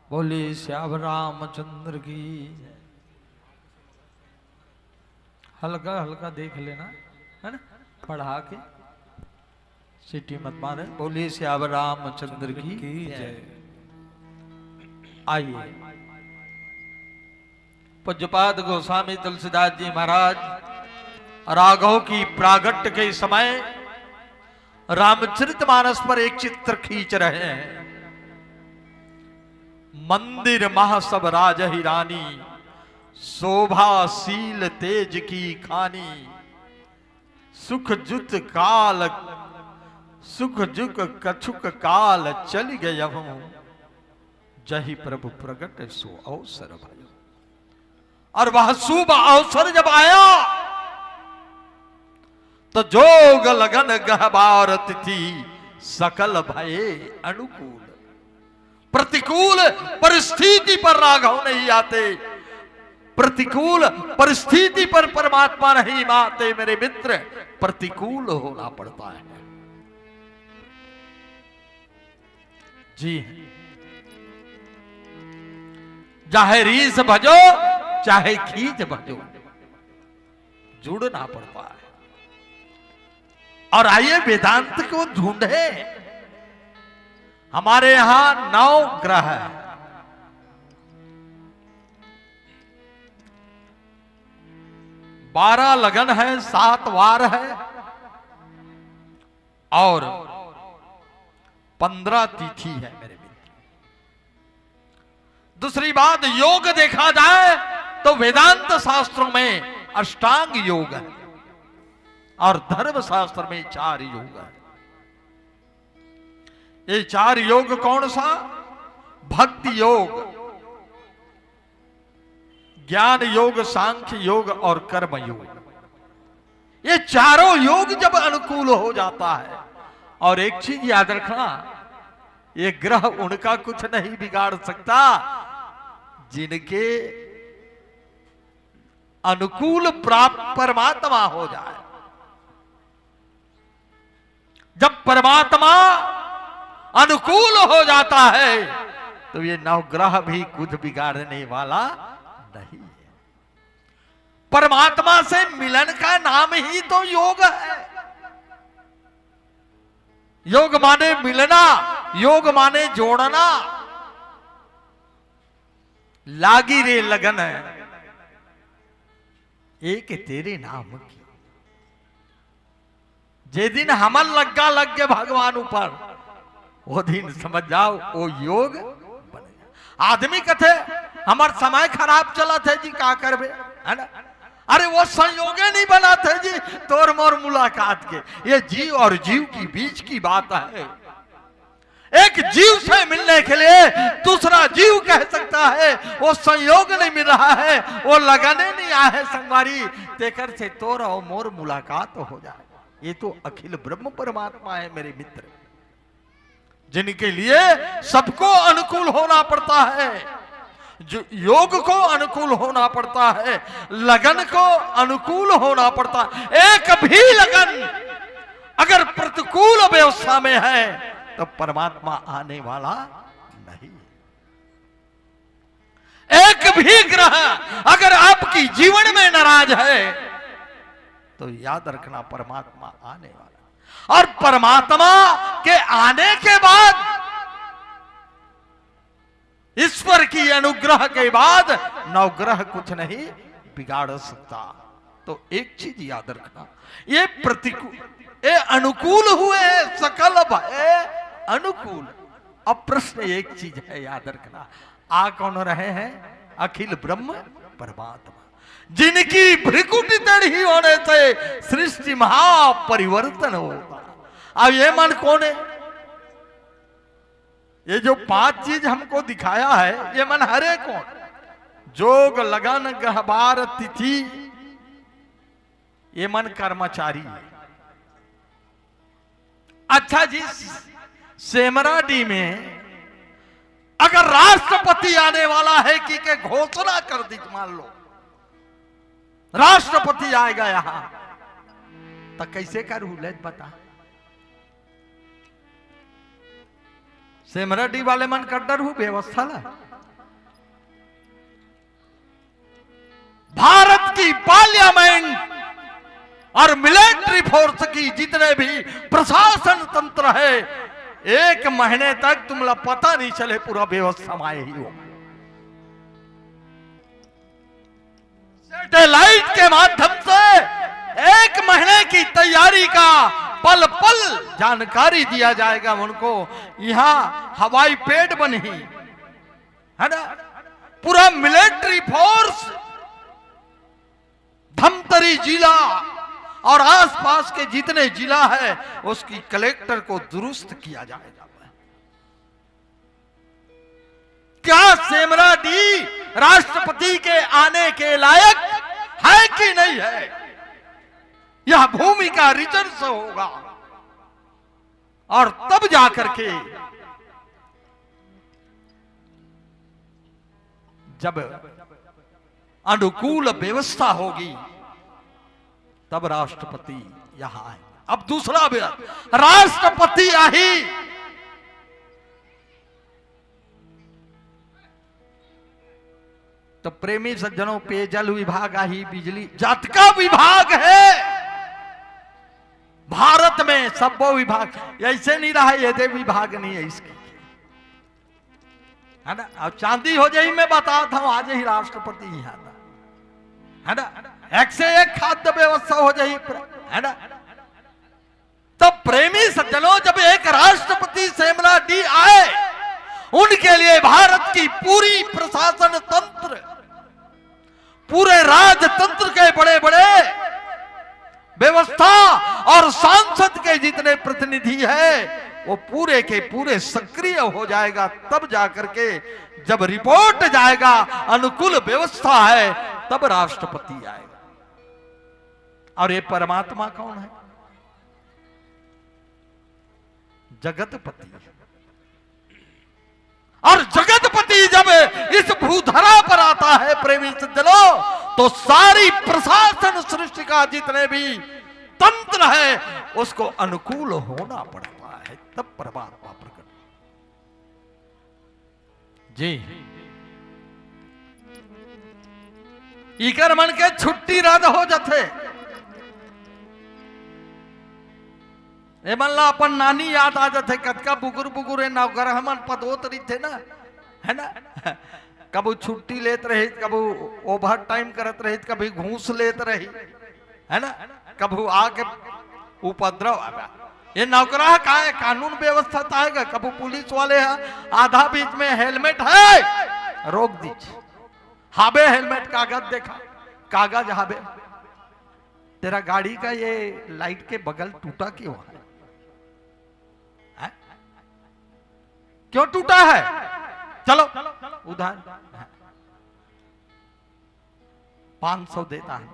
बोली श्याम रामचंद्र की। हल्का हल्का देख लेना है ना, पढ़ा के सीटी मत मारे। बोली श्याम रामचंद्र की जय। आइए पूज्यपाद गोस्वामी तुलसीदास जी महाराज राघव की प्रागट्य के समय रामचरितमानस पर एक चित्र खींच रहे हैं। मंदिर महासब राज ही रानी, शोभाशील तेज की खानी, सुख जुत काल सुख जुग कछुक काल चल गय हूं, जही प्रभु प्रगट सो अवसर भयो। और वह शुभ अवसर जब आया तो जोग लगन गहबार तिथि सकल भये अनुकूल। प्रतिकूल परिस्थिति पर राघव नहीं आते, प्रतिकूल परिस्थिति पर परमात्मा नहीं आते मेरे मित्र, प्रतिकूल होना पड़ता है। जी चाहे रीस भजो चाहे खींच भजो, जुड़ना पड़ता है। और आइए वेदांत को ढूंढे। हमारे यहां 9 ग्रह है, 12 लगन है, 7 वार है और 15 तिथि है मेरे मित्र। दूसरी बात, योग देखा जाए तो वेदांत शास्त्रों में अष्टांग योग है और धर्म शास्त्र में 4 योग है। ये 4 योग कौन सा? भक्ति योग, ज्ञान योग, सांख्य योग और कर्म योग। ये चारों योग जब अनुकूल हो जाता है, और एक चीज याद रखना, ये ग्रह उनका कुछ नहीं बिगाड़ सकता जिनके अनुकूल प्राप्त परमात्मा हो जाए। जब परमात्मा अनुकूल हो जाता है तो ये 9 ग्रह भी कुछ बिगाड़ने वाला नहीं है। परमात्मा से मिलन का नाम ही तो योग है। योग माने मिलना, योग माने जोड़ना। लागी रे लगन है एक तेरे नाम की, जे दिन हमल लग्गा लग गए भगवान ऊपर, वो दिन समझ जाओ वो योग बने। आदमी कथे हमार समय खराब चला थे जी, का करबे, है ना? अरे वो संयोगे नहीं बना थे जी तोर मोर मुलाकात के। ये जीव और जीव की बीच की बात है। एक जीव से मिलने के लिए दूसरा जीव कह सकता है वो संयोग नहीं मिल रहा है, वो लगाने नहीं आया है संगवारी, तेकर से तोर और मोर मुलाकात हो जाए। ये तो अखिल ब्रह्म परमात्मा है मेरे मित्र, जिनके लिए सबको अनुकूल होना पड़ता है। जो योग को अनुकूल होना पड़ता है, लगन को अनुकूल होना पड़ता है। एक भी लगन अगर प्रतिकूल व्यवस्था में है तो परमात्मा आने वाला नहीं। एक भी ग्रह अगर आपकी जीवन में नाराज है तो याद रखना परमात्मा आने वाला। और परमात्मा के आने के बाद, ईश्वर की अनुग्रह के बाद 9 ग्रह कुछ नहीं बिगाड़ सकता। तो एक चीज याद रखना, ये प्रतिकूल, ये अनुकूल हुए सकल भय अनुकूल। अब प्रश्न एक चीज है याद रखना, आ कौन रहे हैं? अखिल ब्रह्म परमात्मा, जिनकी भ्रिकुटी टेढ़ी होने से सृष्टि महापरिवर्तन होता। अब ये मन कौन है? ये जो 5 चीज हमको दिखाया है, ये मन हरे कौन? जोग लगन गहबार तिथि, ये मन कर्मचारी है। अच्छा जी, सेमराडी में अगर राष्ट्रपति आने वाला है कि के घोषणा कर दी, मान लो राष्ट्रपति आएगा यहां, तो कैसे करूं ले बता? सेमराडी वाले मन का डर हूं व्यवस्था ला। भारत की पार्लियामेंट और मिलिट्री फोर्स की जितने भी प्रशासन तंत्र है, 1 महीने तक तुमला पता नहीं चले पूरा व्यवस्था में ही हो। सैटेलाइट के माध्यम से 1 महीने की तैयारी का पल पल जानकारी दिया जाएगा उनको। यहाँ हवाई पेड बनी है ना, पूरा मिलिट्री फोर्स धमतरी जिला और आसपास के जितने जिला है उसकी कलेक्टर को दुरुस्त किया जाएगा। क्या सेमराडीह राष्ट्रपति के आने के लायक है कि नहीं है? यह भूमि का रिजर्व होगा और तब जाकर के जब अनुकूल व्यवस्था होगी तब राष्ट्रपति यहां आए। अब दूसरा राष्ट्रपति आई तो प्रेमी सज्जनों पेयजल विभाग आई, बिजली जत का विभाग है भारत में, सब वो विभाग ऐसे नहीं रहा, ये दे विभाग नहीं है इसकी, है ना। अब चांदी हो जाए मैं बताता हूं, आज ही राष्ट्रपति यहाँ है ना, एक से एक खाद्य व्यवस्था हो जाए, है ना। तब प्रेमी सज्जनों जब एक राष्ट्रपति सेमराडीह आए, उनके लिए भारत की पूरी प्रशासन तंत्र, पूरे राजतंत्र के बड़े बड़े व्यवस्था और सांसद के जितने प्रतिनिधि है वो पूरे के पूरे सक्रिय हो जाएगा। तब जाकर के जब रिपोर्ट जाएगा अनुकूल व्यवस्था है तब राष्ट्रपति आएगा। और ये परमात्मा कौन है? जगतपति। और जगतपति जब इस भूधरा पर आता है प्रेमी सज्जनों, तो सारी प्रशासन सृष्टि का जितने भी तंत्र है उसको अनुकूल होना पड़ता है, तब परमात्मा प्रकट। जी इकर मन के छुट्टी रद्द हो जाते। ए मनला अपन नानी याद आ जाते, कतका बुगुर बुगुर नौकर हमन पदोत रही थे ना, है ना। कबू छुट्टी लेत रही, कबू ओवर टाइम करत रही, कभी घूस लेत रही, है ना, कबू आके उपद्रव आगा। ये नौकरा का है, कानून व्यवस्था आएगा। कबू पुलिस वाले है आधा बीच में हेलमेट है रोक दीजिए, हाबे हेलमेट कागज देखा, कागज हाबे, तेरा गाड़ी का ये लाइट के बगल टूटा क्यों है? क्यों टूटा है? चलो उधार 500 देता है।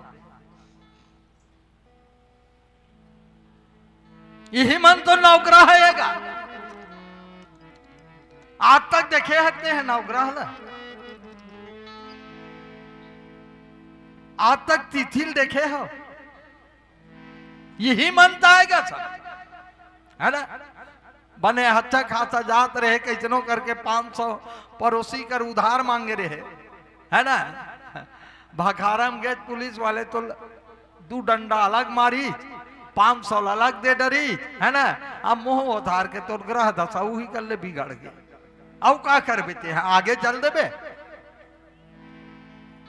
यही मन तो नौकरा है। आज तक देखे हकते हैं नौकरा है, आज तक तिथिल देखे हो? यही मनता आएगा सब, है ना। बने अच्छा खासा जात रहे, कैसनो करके 500 पड़ोसी कर उधार मांगे रहे, है ना। भाखारा में गए पुलिस वाले तो 2 डंडा अलग मारी, 500 अलग दे डरी, है ना। अब मुंह उधार के तो ग्रह दशा ही कर ले बिगड़ गए। अब क्या कर बेते हैं, आगे चल देबे।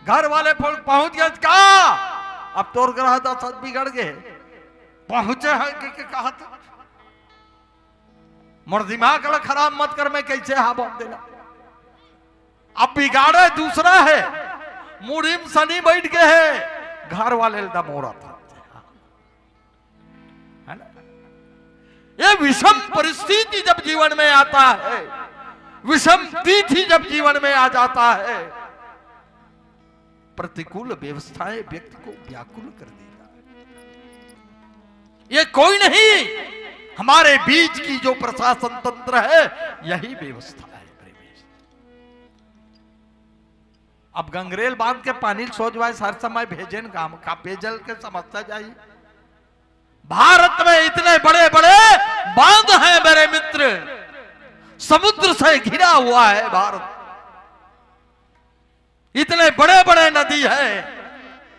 घर वाले पहुंच गए का, अब तोर ग्रह दशा बिगड़ गए, पहुंचे हैं कि कहा तो मोर दिमाग खराब मत कर, मैं कैसे हाँ बोल देना। अब बिगाड़े दूसरा है, मुड़ीम सनी बैठ गए है, घर वाले मोरा था, है ना। ये विषम परिस्थिति जब जीवन में आता है, विषम तिथि जब जीवन में आ जाता है, प्रतिकूल व्यवस्थाएं व्यक्ति को व्याकुल कर देगा। ये कोई नहीं, हमारे बीच की जो प्रशासन तंत्र है यही व्यवस्था है। अब गंगरेल बांध के पानी सोचवाए हर समय भेजन काम का पेयजल के समस्या जाइए। भारत में इतने बड़े बड़े बांध हैं मेरे मित्र, समुद्र से घिरा हुआ है भारत, इतने बड़े बड़े नदी है।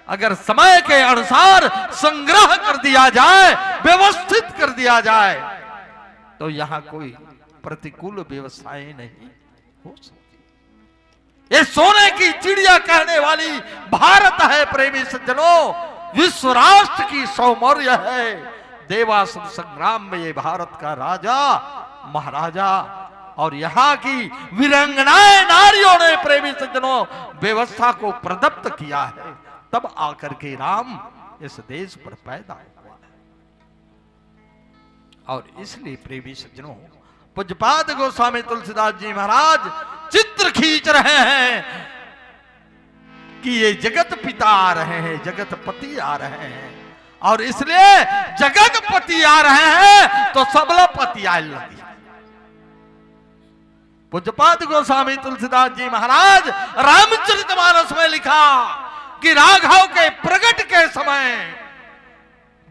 अगर समय के अनुसार संग्रह कर दिया जाए, व्यवस्थित कर दिया जाए, तो यहां कोई प्रतिकूल व्यवस्थाएं नहीं हो सकती। ये सोने की चिड़िया कहने वाली भारत है प्रेमी सज्जनों, विश्व राष्ट्र की सौमर्य है, देवासुर संग्राम में ये भारत का राजा महाराजा और यहाँ की वीरांगनाएं नारियों ने प्रेमी सज्जनों व्यवस्था को प्रदत्त किया है, तब आकर के राम इस देश पर पैदा हुआ है। और इसलिए प्रेमी सज्जनों पूज्यपाद गोस्वामी तुलसीदास जी महाराज चित्र खींच रहे हैं कि ये जगत पिता आ रहे हैं, जगत पति आ रहे हैं, और इसलिए जगत पति आ रहे हैं तो सबला पति आए लगी। पूज्यपाद गोस्वामी तुलसीदास जी महाराज रामचरितमानस में लिखा कि राघव के प्रगट के समय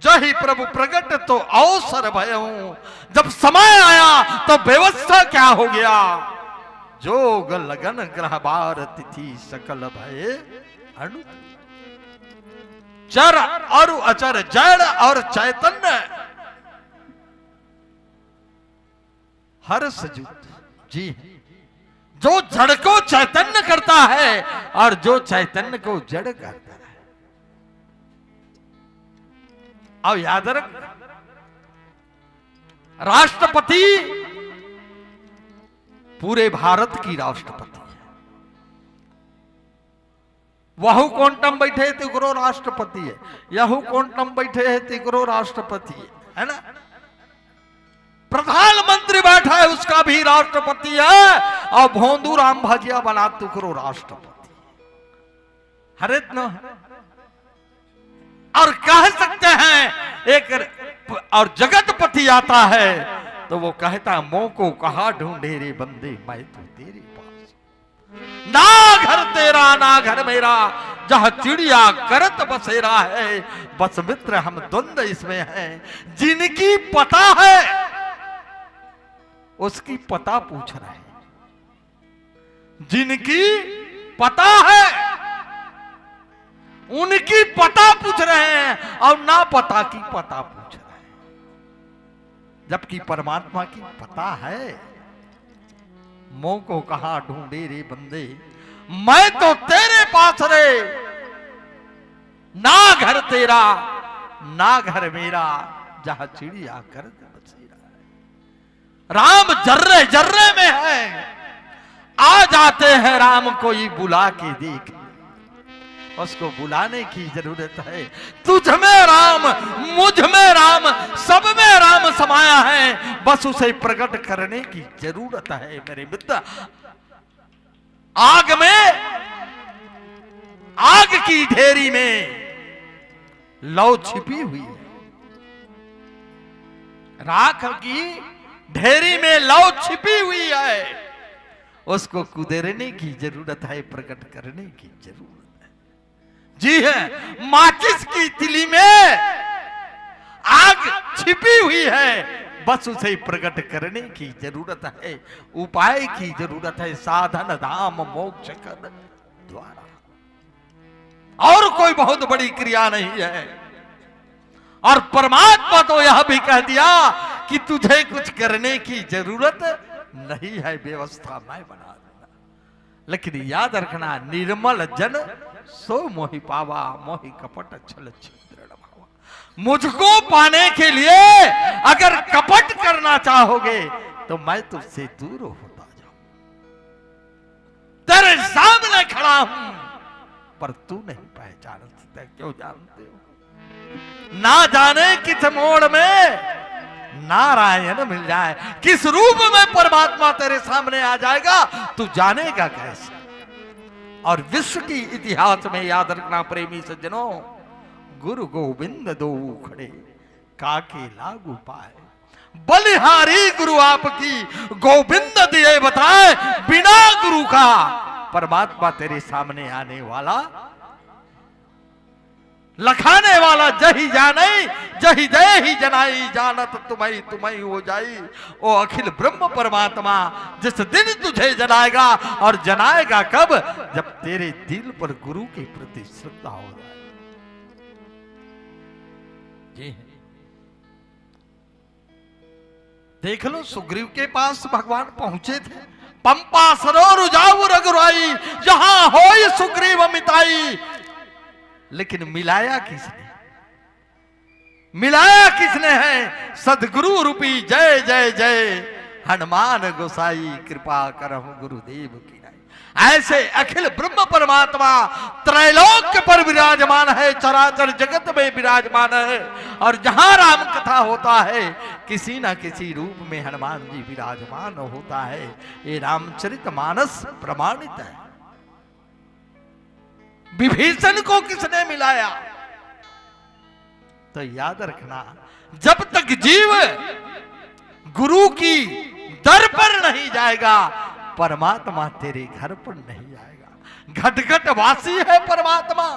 जही प्रभु प्रगट तो अवसर भयऊं, जब समय आया तो व्यवस्था क्या हो गया, जोग लगन ग्रह बार तिथि सकल भय अनु, चर और अचर, जड़ और चैतन्य हर सजुत जी, जो जड़ को चैतन्य करता है और जो चैतन्य को जड़ करता है। और याद रख, राष्ट्रपति पूरे भारत की राष्ट्रपति है। वहु कोंटम बैठे है तिकरो राष्ट्रपति है, यहू कोंटम बैठे है तिकरो राष्ट्रपति है ना। प्रधानमंत्री बैठा है उसका भी राष्ट्रपति है, और भोंदू राम भाजिया बना तुकरो राष्ट्रपति हरित न है। और कह सकते हैं एक और जगतपति आता है तो वो कहता मो को कहा ढूंढे रे बंदे मैं तो तेरे पास, ना घर तेरा ना घर मेरा, जहां चिड़िया करत बसेरा है, बस मित्र हम द्वंद इसमें हैं। जिनकी पता है उसकी पता पूछ रहे हैं, जिनकी पता है उनकी पता पूछ रहे हैं, और ना पता की पता पूछ रहे हैं। जबकि परमात्मा की पता है। मोह को कहा ढूंढे रे बंदे मैं तो तेरे पास रे, ना घर तेरा ना घर मेरा, जहां चिड़िया कर बसेरा है। राम जर्रे जर्रे में है, आ जाते हैं राम कोई बुला के देख, उसको बुलाने की जरूरत है। तुझ में राम, मुझ में राम, सब में राम समाया है, बस उसे प्रकट करने की जरूरत है मेरे मित्र। आग में, आग की ढेरी में लौ छिपी हुई है, राख की ढेरी में लौ छिपी हुई है, उसको कुदेरने की जरूरत है, प्रकट करने की जरूरत है। जी है, माचिस की तिली में आग छिपी हुई है, बस उसे प्रकट करने की जरूरत है, उपाय की जरूरत है, साधन धाम मोक्ष कर द्वारा, और कोई बहुत बड़ी क्रिया नहीं है। और परमात्मा तो यह भी कह दिया कि तुझे कुछ करने की जरूरत नहीं है, व्यवस्था मैं बना दूंगा। लेकिन याद रखना, निर्मल जन सो मोहि पावा, मोहि कपट छल छिद्र भावा। मुझको पाने के लिए अगर कपट करना चाहोगे तो मैं तुझसे दूर होता जाऊं। तेरे सामने खड़ा हूं पर तू नहीं पहचानते। क्यों जानते हो? ना जाने किस मोड़ में नारायण मिल जाए, किस रूप में परमात्मा तेरे सामने आ जाएगा, तू जानेगा कैसे। और विश्व की इतिहास में याद रखना प्रेमी सज्जनों, गुरु गोविंद दो खड़े काके लागू पाए, बलिहारी गुरु आपकी गोविंद दिए बताए, बिना गुरु का परमात्मा तेरे सामने आने वाला, लखाने वाला जही जाने जही दे ही जनाई, जानत तुम्हें तुम्हें हो जाई। ओ अखिल ब्रह्म परमात्मा जिस दिन तुझे जनाएगा, और जनाएगा कब? जब तेरे दिल पर गुरु के प्रति श्रद्धा हो जाए। जी देख लो, सुग्रीव के पास भगवान पहुंचे थे, पंपा सरोवर जाऊ रघुराई, जहां होई सुग्रीव मिताई। लेकिन मिलाया किसने? मिलाया किसने है सदगुरु रूपी जय जय जय, हनुमान गोसाई कृपा करहु गुरुदेव की नाई। ऐसे अखिल ब्रह्म परमात्मा त्रैलोक्य पर विराजमान है, चराचर जगत में विराजमान है। और जहां राम कथा होता है किसी ना किसी रूप में हनुमान जी विराजमान होता है। ये रामचरितमानस प्रमाणित है। विभीषण को किसने मिलाया? तो याद रखना, जब तक जीव गुरु की दर पर नहीं जाएगा परमात्मा तेरे घर पर नहीं आएगा। घट घट वासी है परमात्मा।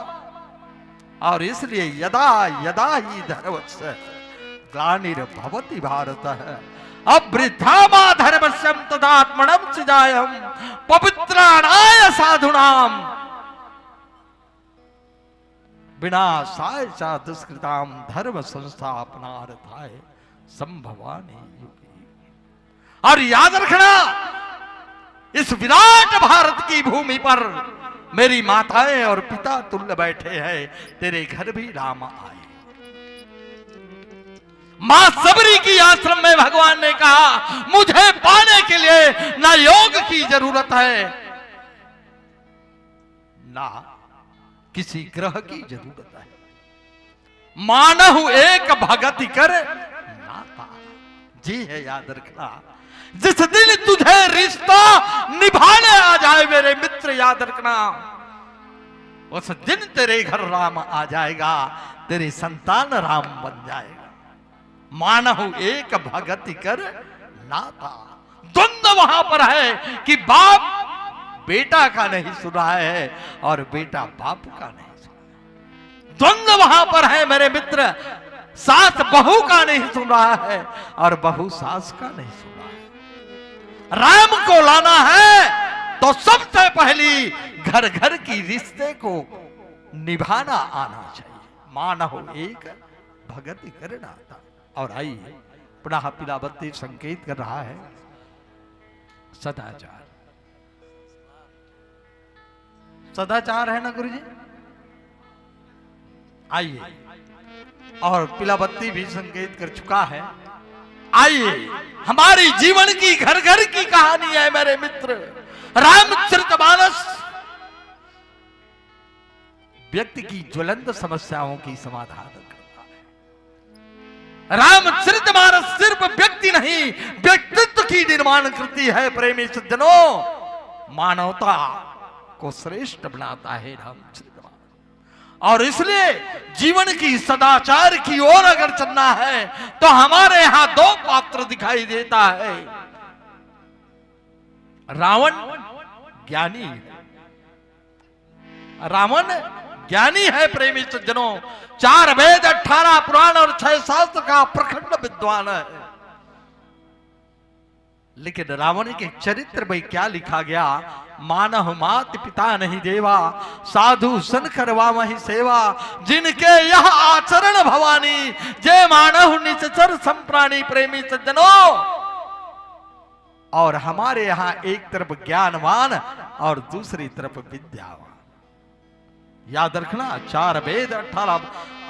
और इसलिए यदा यदा ही धर्मस्य ग्लानिर्भवति भारत है अवृद्धा धर्मस्यम तदात्मनम सृजायम पवित्राणाय साधुनाम विनाशाय च दुष्कृताम धर्म संस्थापनार्थाय संभवानि युगे। और याद रखना, इस विराट भारत की भूमि पर मेरी माताएं और पिता तुल्य बैठे हैं, तेरे घर भी राम आए। मां सबरी की आश्रम में भगवान ने कहा मुझे पाने के लिए ना योग की जरूरत है ना किसी ग्रह की जरूरत है। मानहु एक भगति कर नाता। जी है, याद रखना, जिस दिन तुझे रिश्ता निभाने आ जाए मेरे मित्र, याद रखना, उस दिन तेरे घर राम आ जाएगा, तेरी संतान राम बन जाएगा। मानहु एक भगति कर नाता। द्वंद्व वहां पर है कि बाप बेटा का नहीं सुन रहा है और बेटा बाप का नहीं सुन रहा। द्वंद्व वहां पर है मेरे मित्र, सास बहू का नहीं सुन रहा है और बहू सास का नहीं सुन रहा है। राम को लाना है तो सबसे पहली घर घर की रिश्ते को निभाना आना चाहिए। मानहु एक भगति करना था। और आइए पुनः पिलावती संकेत कर रहा है सदाचार। सदाचार है ना गुरु जी? आइए, और पिलावती भी संकेत कर चुका है। आइए, हमारी जीवन की घर घर की कहानी है मेरे मित्र। रामचरितमानस व्यक्ति की ज्वलंत समस्याओं की समाधान करता है। रामचरितमानस सिर्फ व्यक्ति नहीं व्यक्तित्व की निर्माण करती है। प्रेमी सज्जनों, मानवता को श्रेष्ठ बनाता है रामचरितमानस। और इसलिए जीवन की सदाचार की ओर अगर चलना है तो हमारे यहां दो पात्र दिखाई देता है। रावण ज्ञानी, रावण ज्ञानी है प्रेमी सज्जनों। 4 वेद 18 पुराण और 6 शास्त्र का प्रखंड विद्वान है। लेकिन रावण के चरित्र में क्या लिखा गया? मानहु मात पिता नहीं देवा, साधु सन करवा वही सेवा, जिनके यह आचरण भवानी, जे मानहु निश्चर संप्राणी। प्रेमी सज्जनों, और हमारे यहां एक तरफ ज्ञानवान और दूसरी तरफ विद्यावान। याद रखना, 4 वेद 18।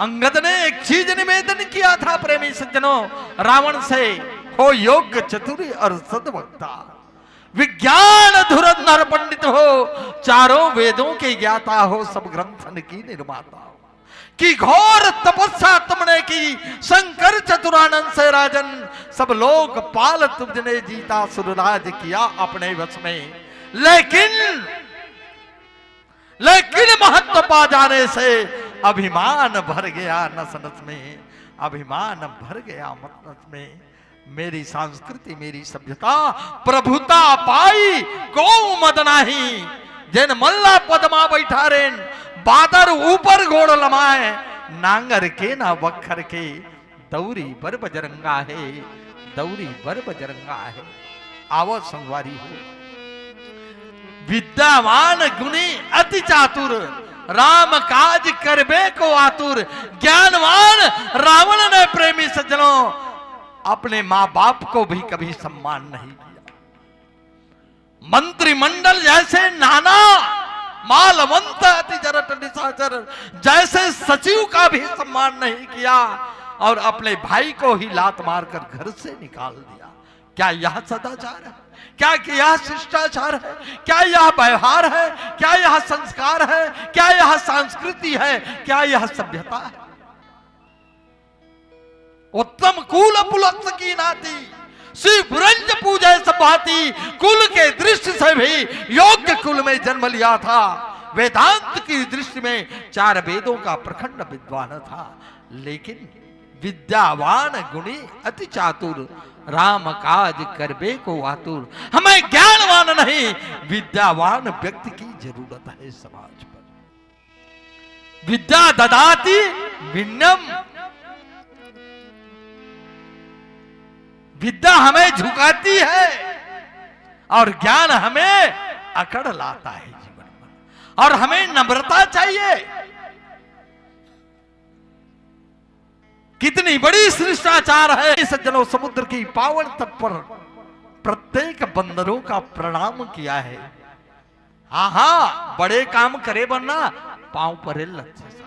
अंगद ने एक चीज निवेदन किया था प्रेमी सज्जनों रावण से, हो योग्य चतुर और सद्वक्ता, विज्ञान धुरंधर पंडित हो, 4 वेदों के ज्ञाता हो, सब ग्रंथन की निर्माता हो, कि घोर तपस्या तुमने की शंकर चतुरानंद से राजन, सब लोग पाल तुमने जीता, सुरराज किया अपने वश में। लेकिन महत्व पा जाने से अभिमान भर गया नस नस में, अभिमान भर गया मत नस में। मेरी संस्कृति मेरी सभ्यता प्रभुता पाई गौ मद नाही, जिन मल्ला पदमा बैठा रेन, बादर ऊपर घोड़ लमाए, नांगर के ना वखर के, दौरी बर बजरंगा है, दौरी बर बजरंगा है। आवो संगवारी हो, विद्यावान गुणी अति चातुर, राम काज करबे को आतुर। ज्ञानवान रावण ने प्रेमी सज्जनों अपने मां बाप को भी कभी सम्मान नहीं किया। मंत्रिमंडल जैसे नाना, मालवंत अति जरट निशाचर जैसे सचिव का भी सम्मान नहीं किया। और अपने भाई को ही लात मारकर घर से निकाल दिया। क्या यह सदाचार है? क्या यह शिष्टाचार है? क्या यह व्यवहार है? क्या यह संस्कार है? क्या यह संस्कृति है? क्या यह सभ्यता है? उत्तम कुल पुलत्स की नाती श्री बुरंज पूजे सभाती, कुल के दृष्टि से भी योग्य कुल में जन्म लिया था। वेदांत की दृष्टि में 4 वेदों का प्रखंड विद्वान था, लेकिन विद्यावान गुणी अति चातुर, राम काज करबे को आतुर। हमें ज्ञानवान नहीं, विद्यावान व्यक्ति की जरूरत है समाज पर। विद्या ददाति विनम्र, विद्या हमें झुकाती है और ज्ञान हमें अकड़ लाता है जीवन में, और हमें नम्रता चाहिए। कितनी बड़ी शिष्टाचार है सज्जनों। समुद्र की पावन तट पर प्रत्येक बंदरों का प्रणाम किया है। हाँ, बड़े काम करे वरना पांव पर लच्छे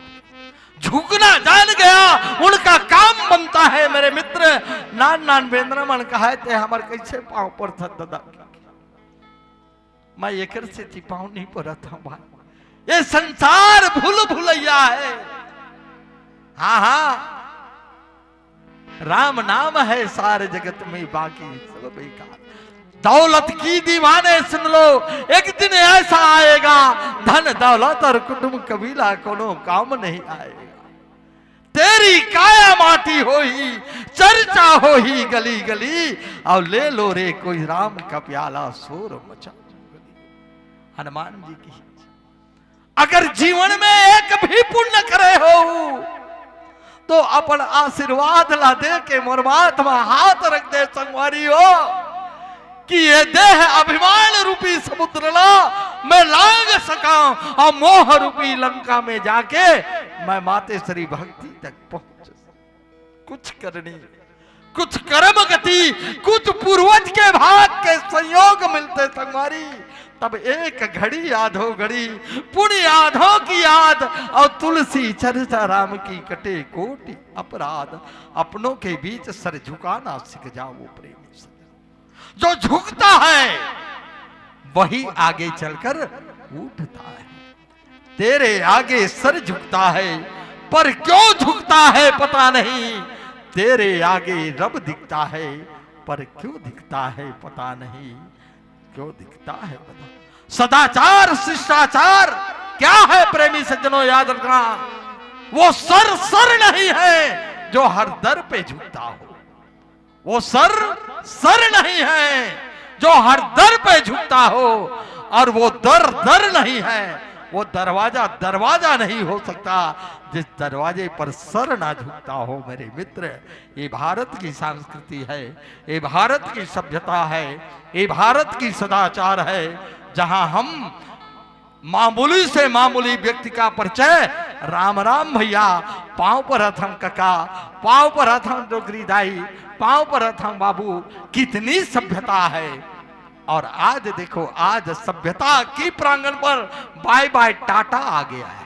झुकना जान गया, उनका काम बनता है। मेरे मित्र नान वेंद्र मन कहा थे हमारे कैसे पांव पर था दादा, मैं एक से थी पांव नहीं पर था भाई। ये संसार भूल भुलैया है। हाँ, राम नाम है सारे जगत में, बाकी सब बेकार। दौलत की दीवाने सुन लो, एक दिन ऐसा आएगा, धन दौलत और कुटुंब कबीला कोनो काम नहीं आएगा। तेरी काया माटी हो ही, चर्चा हो ही गली गली, और ले लो रे कोई राम का प्याला, शोर मचा हनुमान जी की। अगर जीवन में एक भी पुण्य करे हो तो अपन आशीर्वाद ला दे के परमात्मा हाथ रख दे संगवारी हो कि ये देह अभिमान रूपी समुद्र ला मैं लांग सका, और मोह रूपी लंका में जाके मैं मातेश्वरी भक्ति तक पहुंच। कुछ करनी, कुछ कर्म गति, कुछ पूर्वज के भाग के संयोग मिलते संगवारी, तब एक घड़ी आधो घड़ी पुण्य आधो की याद, और तुलसी चर्चा राम की कटे कोटि अपराध। अपनों के बीच सर झुकाना सीख जाओ प्रेमी से। जो झुकता है वही आगे चलकर उठता है। तेरे आगे सर झुकता है, पर क्यों झुकता है पता नहीं। तेरे आगे रब दिखता है, पर क्यों दिखता है पता नहीं। क्यों दिखता है पता। सदाचार शिष्टाचार क्या है प्रेमी सज्जनों, याद रखना। वो सर नहीं है जो हर दर पे झुकता हो। वो सर नहीं है जो हर दर पे झुकता हो, और वो दर नहीं है, वो दरवाजा नहीं हो सकता जिस दरवाजे पर सर ना झुकता हो। मेरे मित्र, ये भारत की संस्कृति है, ये भारत की सभ्यता है, ये भारत की सदाचार है, जहां हम मामूली से मामूली व्यक्ति का परिचय राम राम भैया, पांव पर हथम कका, पांव पर हथम डोगरी दाई, पांव पर हथम बाबू, कितनी सभ्यता है। और आज देखो, आज सभ्यता की प्रांगण पर बाय बाय टाटा आ गया है।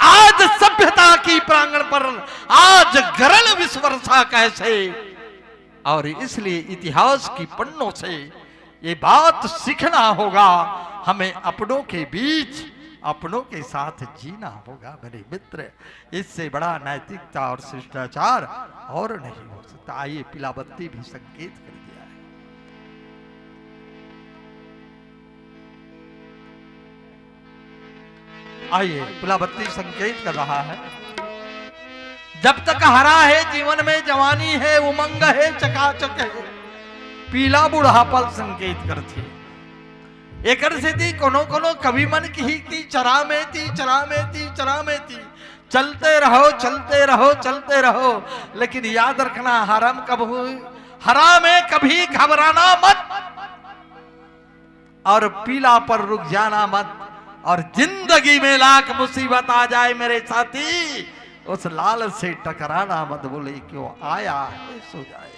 आज सभ्यता की प्रांगण पर आज गरल विश्वर्षा कैसे। और इसलिए इतिहास की पन्नों से ये बात सीखना होगा, हमें अपनों के बीच अपनों के साथ जीना होगा। मेरे मित्र, इससे बड़ा नैतिकता और शिष्टाचार और नहीं हो सकता। आइए, पिलाबत्ती भी संकेत कर दिया है। आइए, पिलाबत्ती संकेत कर रहा है। जब तक हरा है जीवन में जवानी है, उमंग है, चकाचक है, पीला बुढ़ापा संकेत करती। एक सिद्धि कोनो कोनो कभी मन की चरा में थी, चलते रहो चलते रहो चलते रहो, लेकिन याद रखना हरम कब हुई, हरा में कभी घबराना मत, और पीला पर रुक जाना मत। और जिंदगी में लाख मुसीबत आ जाए मेरे साथी, उस लाल से टकराना मत। बोले क्यों आया है सो जाएगा,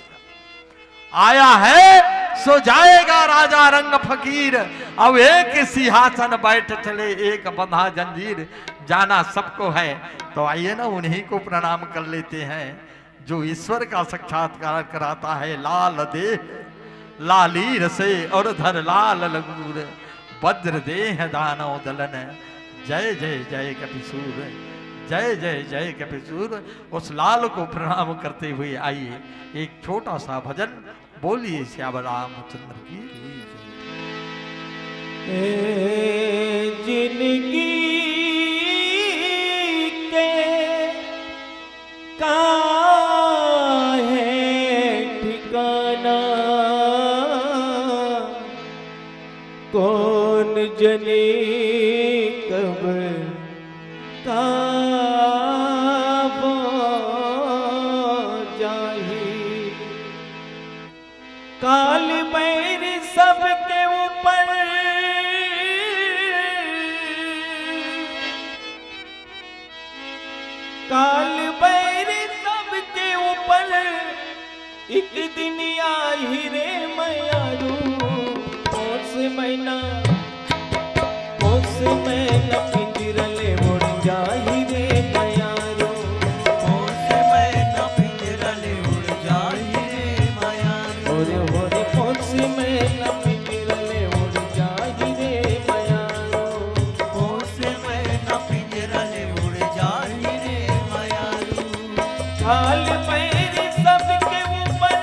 आया है सो जाएगा राजा रंग फकीर। अब एक सिंहासन बैठ चले, एक बंधा जंजीर, जाना सबको है। तो आइए ना उन्हीं को प्रणाम कर लेते हैं जो ईश्वर का साक्षात्कार कराता है। लाल देह लालीर से और धर लाल लगूर, वज्र देह दानव दलन, जय जय जय कपिसूर, जय जय जय कपिसूर। उस लाल को प्रणाम करते हुए आइए एक छोटा सा भजन बोलिए श्याम रामचंद्र की। जिंदगी के का है ठिकाना, कौन जने कब का जाही। काल बैर सबके ऊपर, काल बैर सबके ऊपर, एक दिन आई रे मयारू। पौष महीना पिंजरले उड़ जाही रे मयारू। पौष महीना पिंजरले उड़ जाही रे मयारू। होरे होरे पौष महीना पिंजरले उड़ जाही रे मयारू। पौष महीना पिंजरले उड़ जाही रे मयारू। काल पैर सबके ऊपर,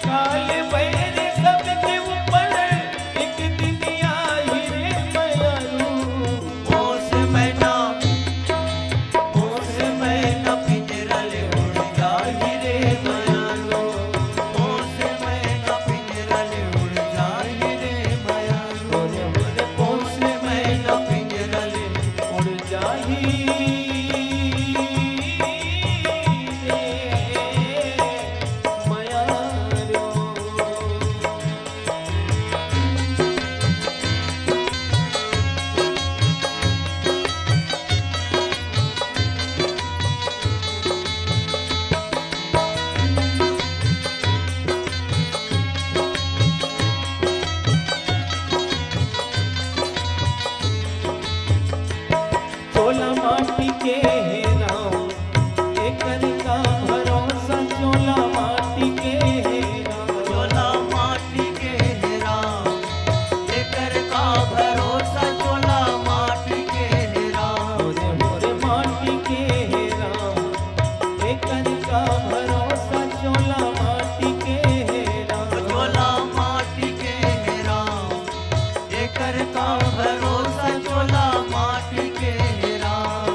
काल पैर सबके ऊपर, एक दिन आई रे मयारू। पौष महीना पिंजरले उड़ जाही रे मयारू। पौष महीना पिंजरले उड़ जाही रे मयारू। होरे होरे पौष महीना पिंजरले उड़ जाही रे मयारू। चोला माटी के हे राम, एकर का भरोसा। चोला माटी के हे राम, चोला माटी के हे राम, एकर का भरोसा। चोला माटी के हे राम, होरे होरे माटी के हे राम, एकर का भरोसा। चोला माटी के हे राम, चोला माटी के हे राम, एकर का भरोसा। चोला माटी के हे राम,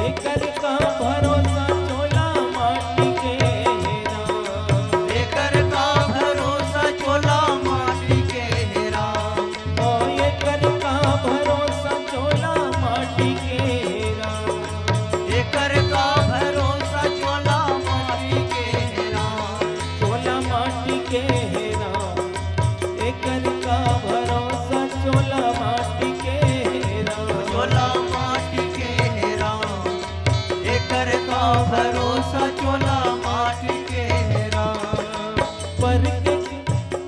एकर का भरोसा। चोला माटी के हे राम, एकर का भरोसा। चोला माटी के हे राम, ओ एकर का भरोसा। चोला माटी के हे राम, एकर का भरोसा। चोला माटी के हे राम, चोला माटी के हे राम, एकर का भरोसा। चोला माटी के हे राम, चोला माटी के हे राम, एकर का भरोसा। चोला माटी के हे राम,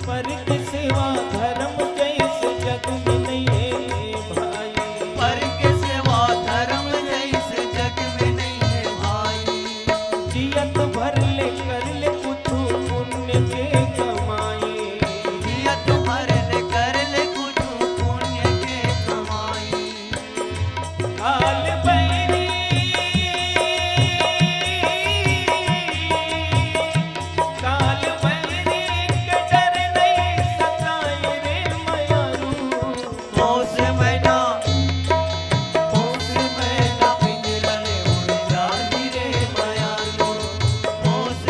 पर के सेवा धर्म जैसे जग में नहीं है भाई। पर के सेवा धर्म जैसे जग में नहीं है भाई। जियत भर ले कर ले कुछ पुण्य के कमाई। जियत भर ले कर ले कुछ पुण्य के कमाई। काल बैरी, काल बैरी के डर नहीं सताए रे मयारू। पौष महीना पिंजरले उड़ जाही रे मयारू। पौष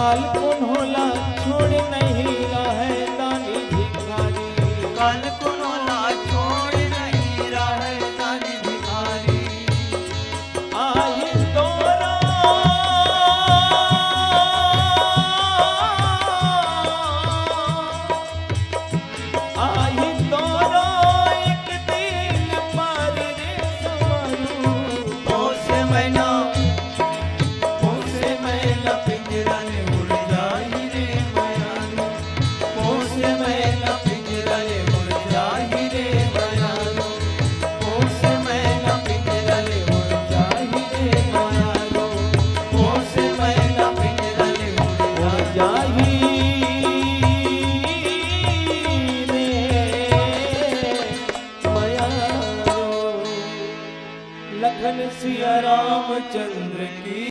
काल कौन होला छोड़ नहीं रहे दानी भिखारी काल कुनोला छोड़ नहीं रहे दानी भिखारी आई तोरा आई तोरा एक दिन पार रे समारू ओसे मैना पिंजरा ने उड़ जाही रे मयानो ओसे मैना पिंजरा ने उड़ जाही रे मयानो ओसे मैना पिंजरा ने उड़ जाही रे मयानो ओसे मैना पिंजरा ने उड़ जाही रे मयारो लखन सिया रामचंद्र की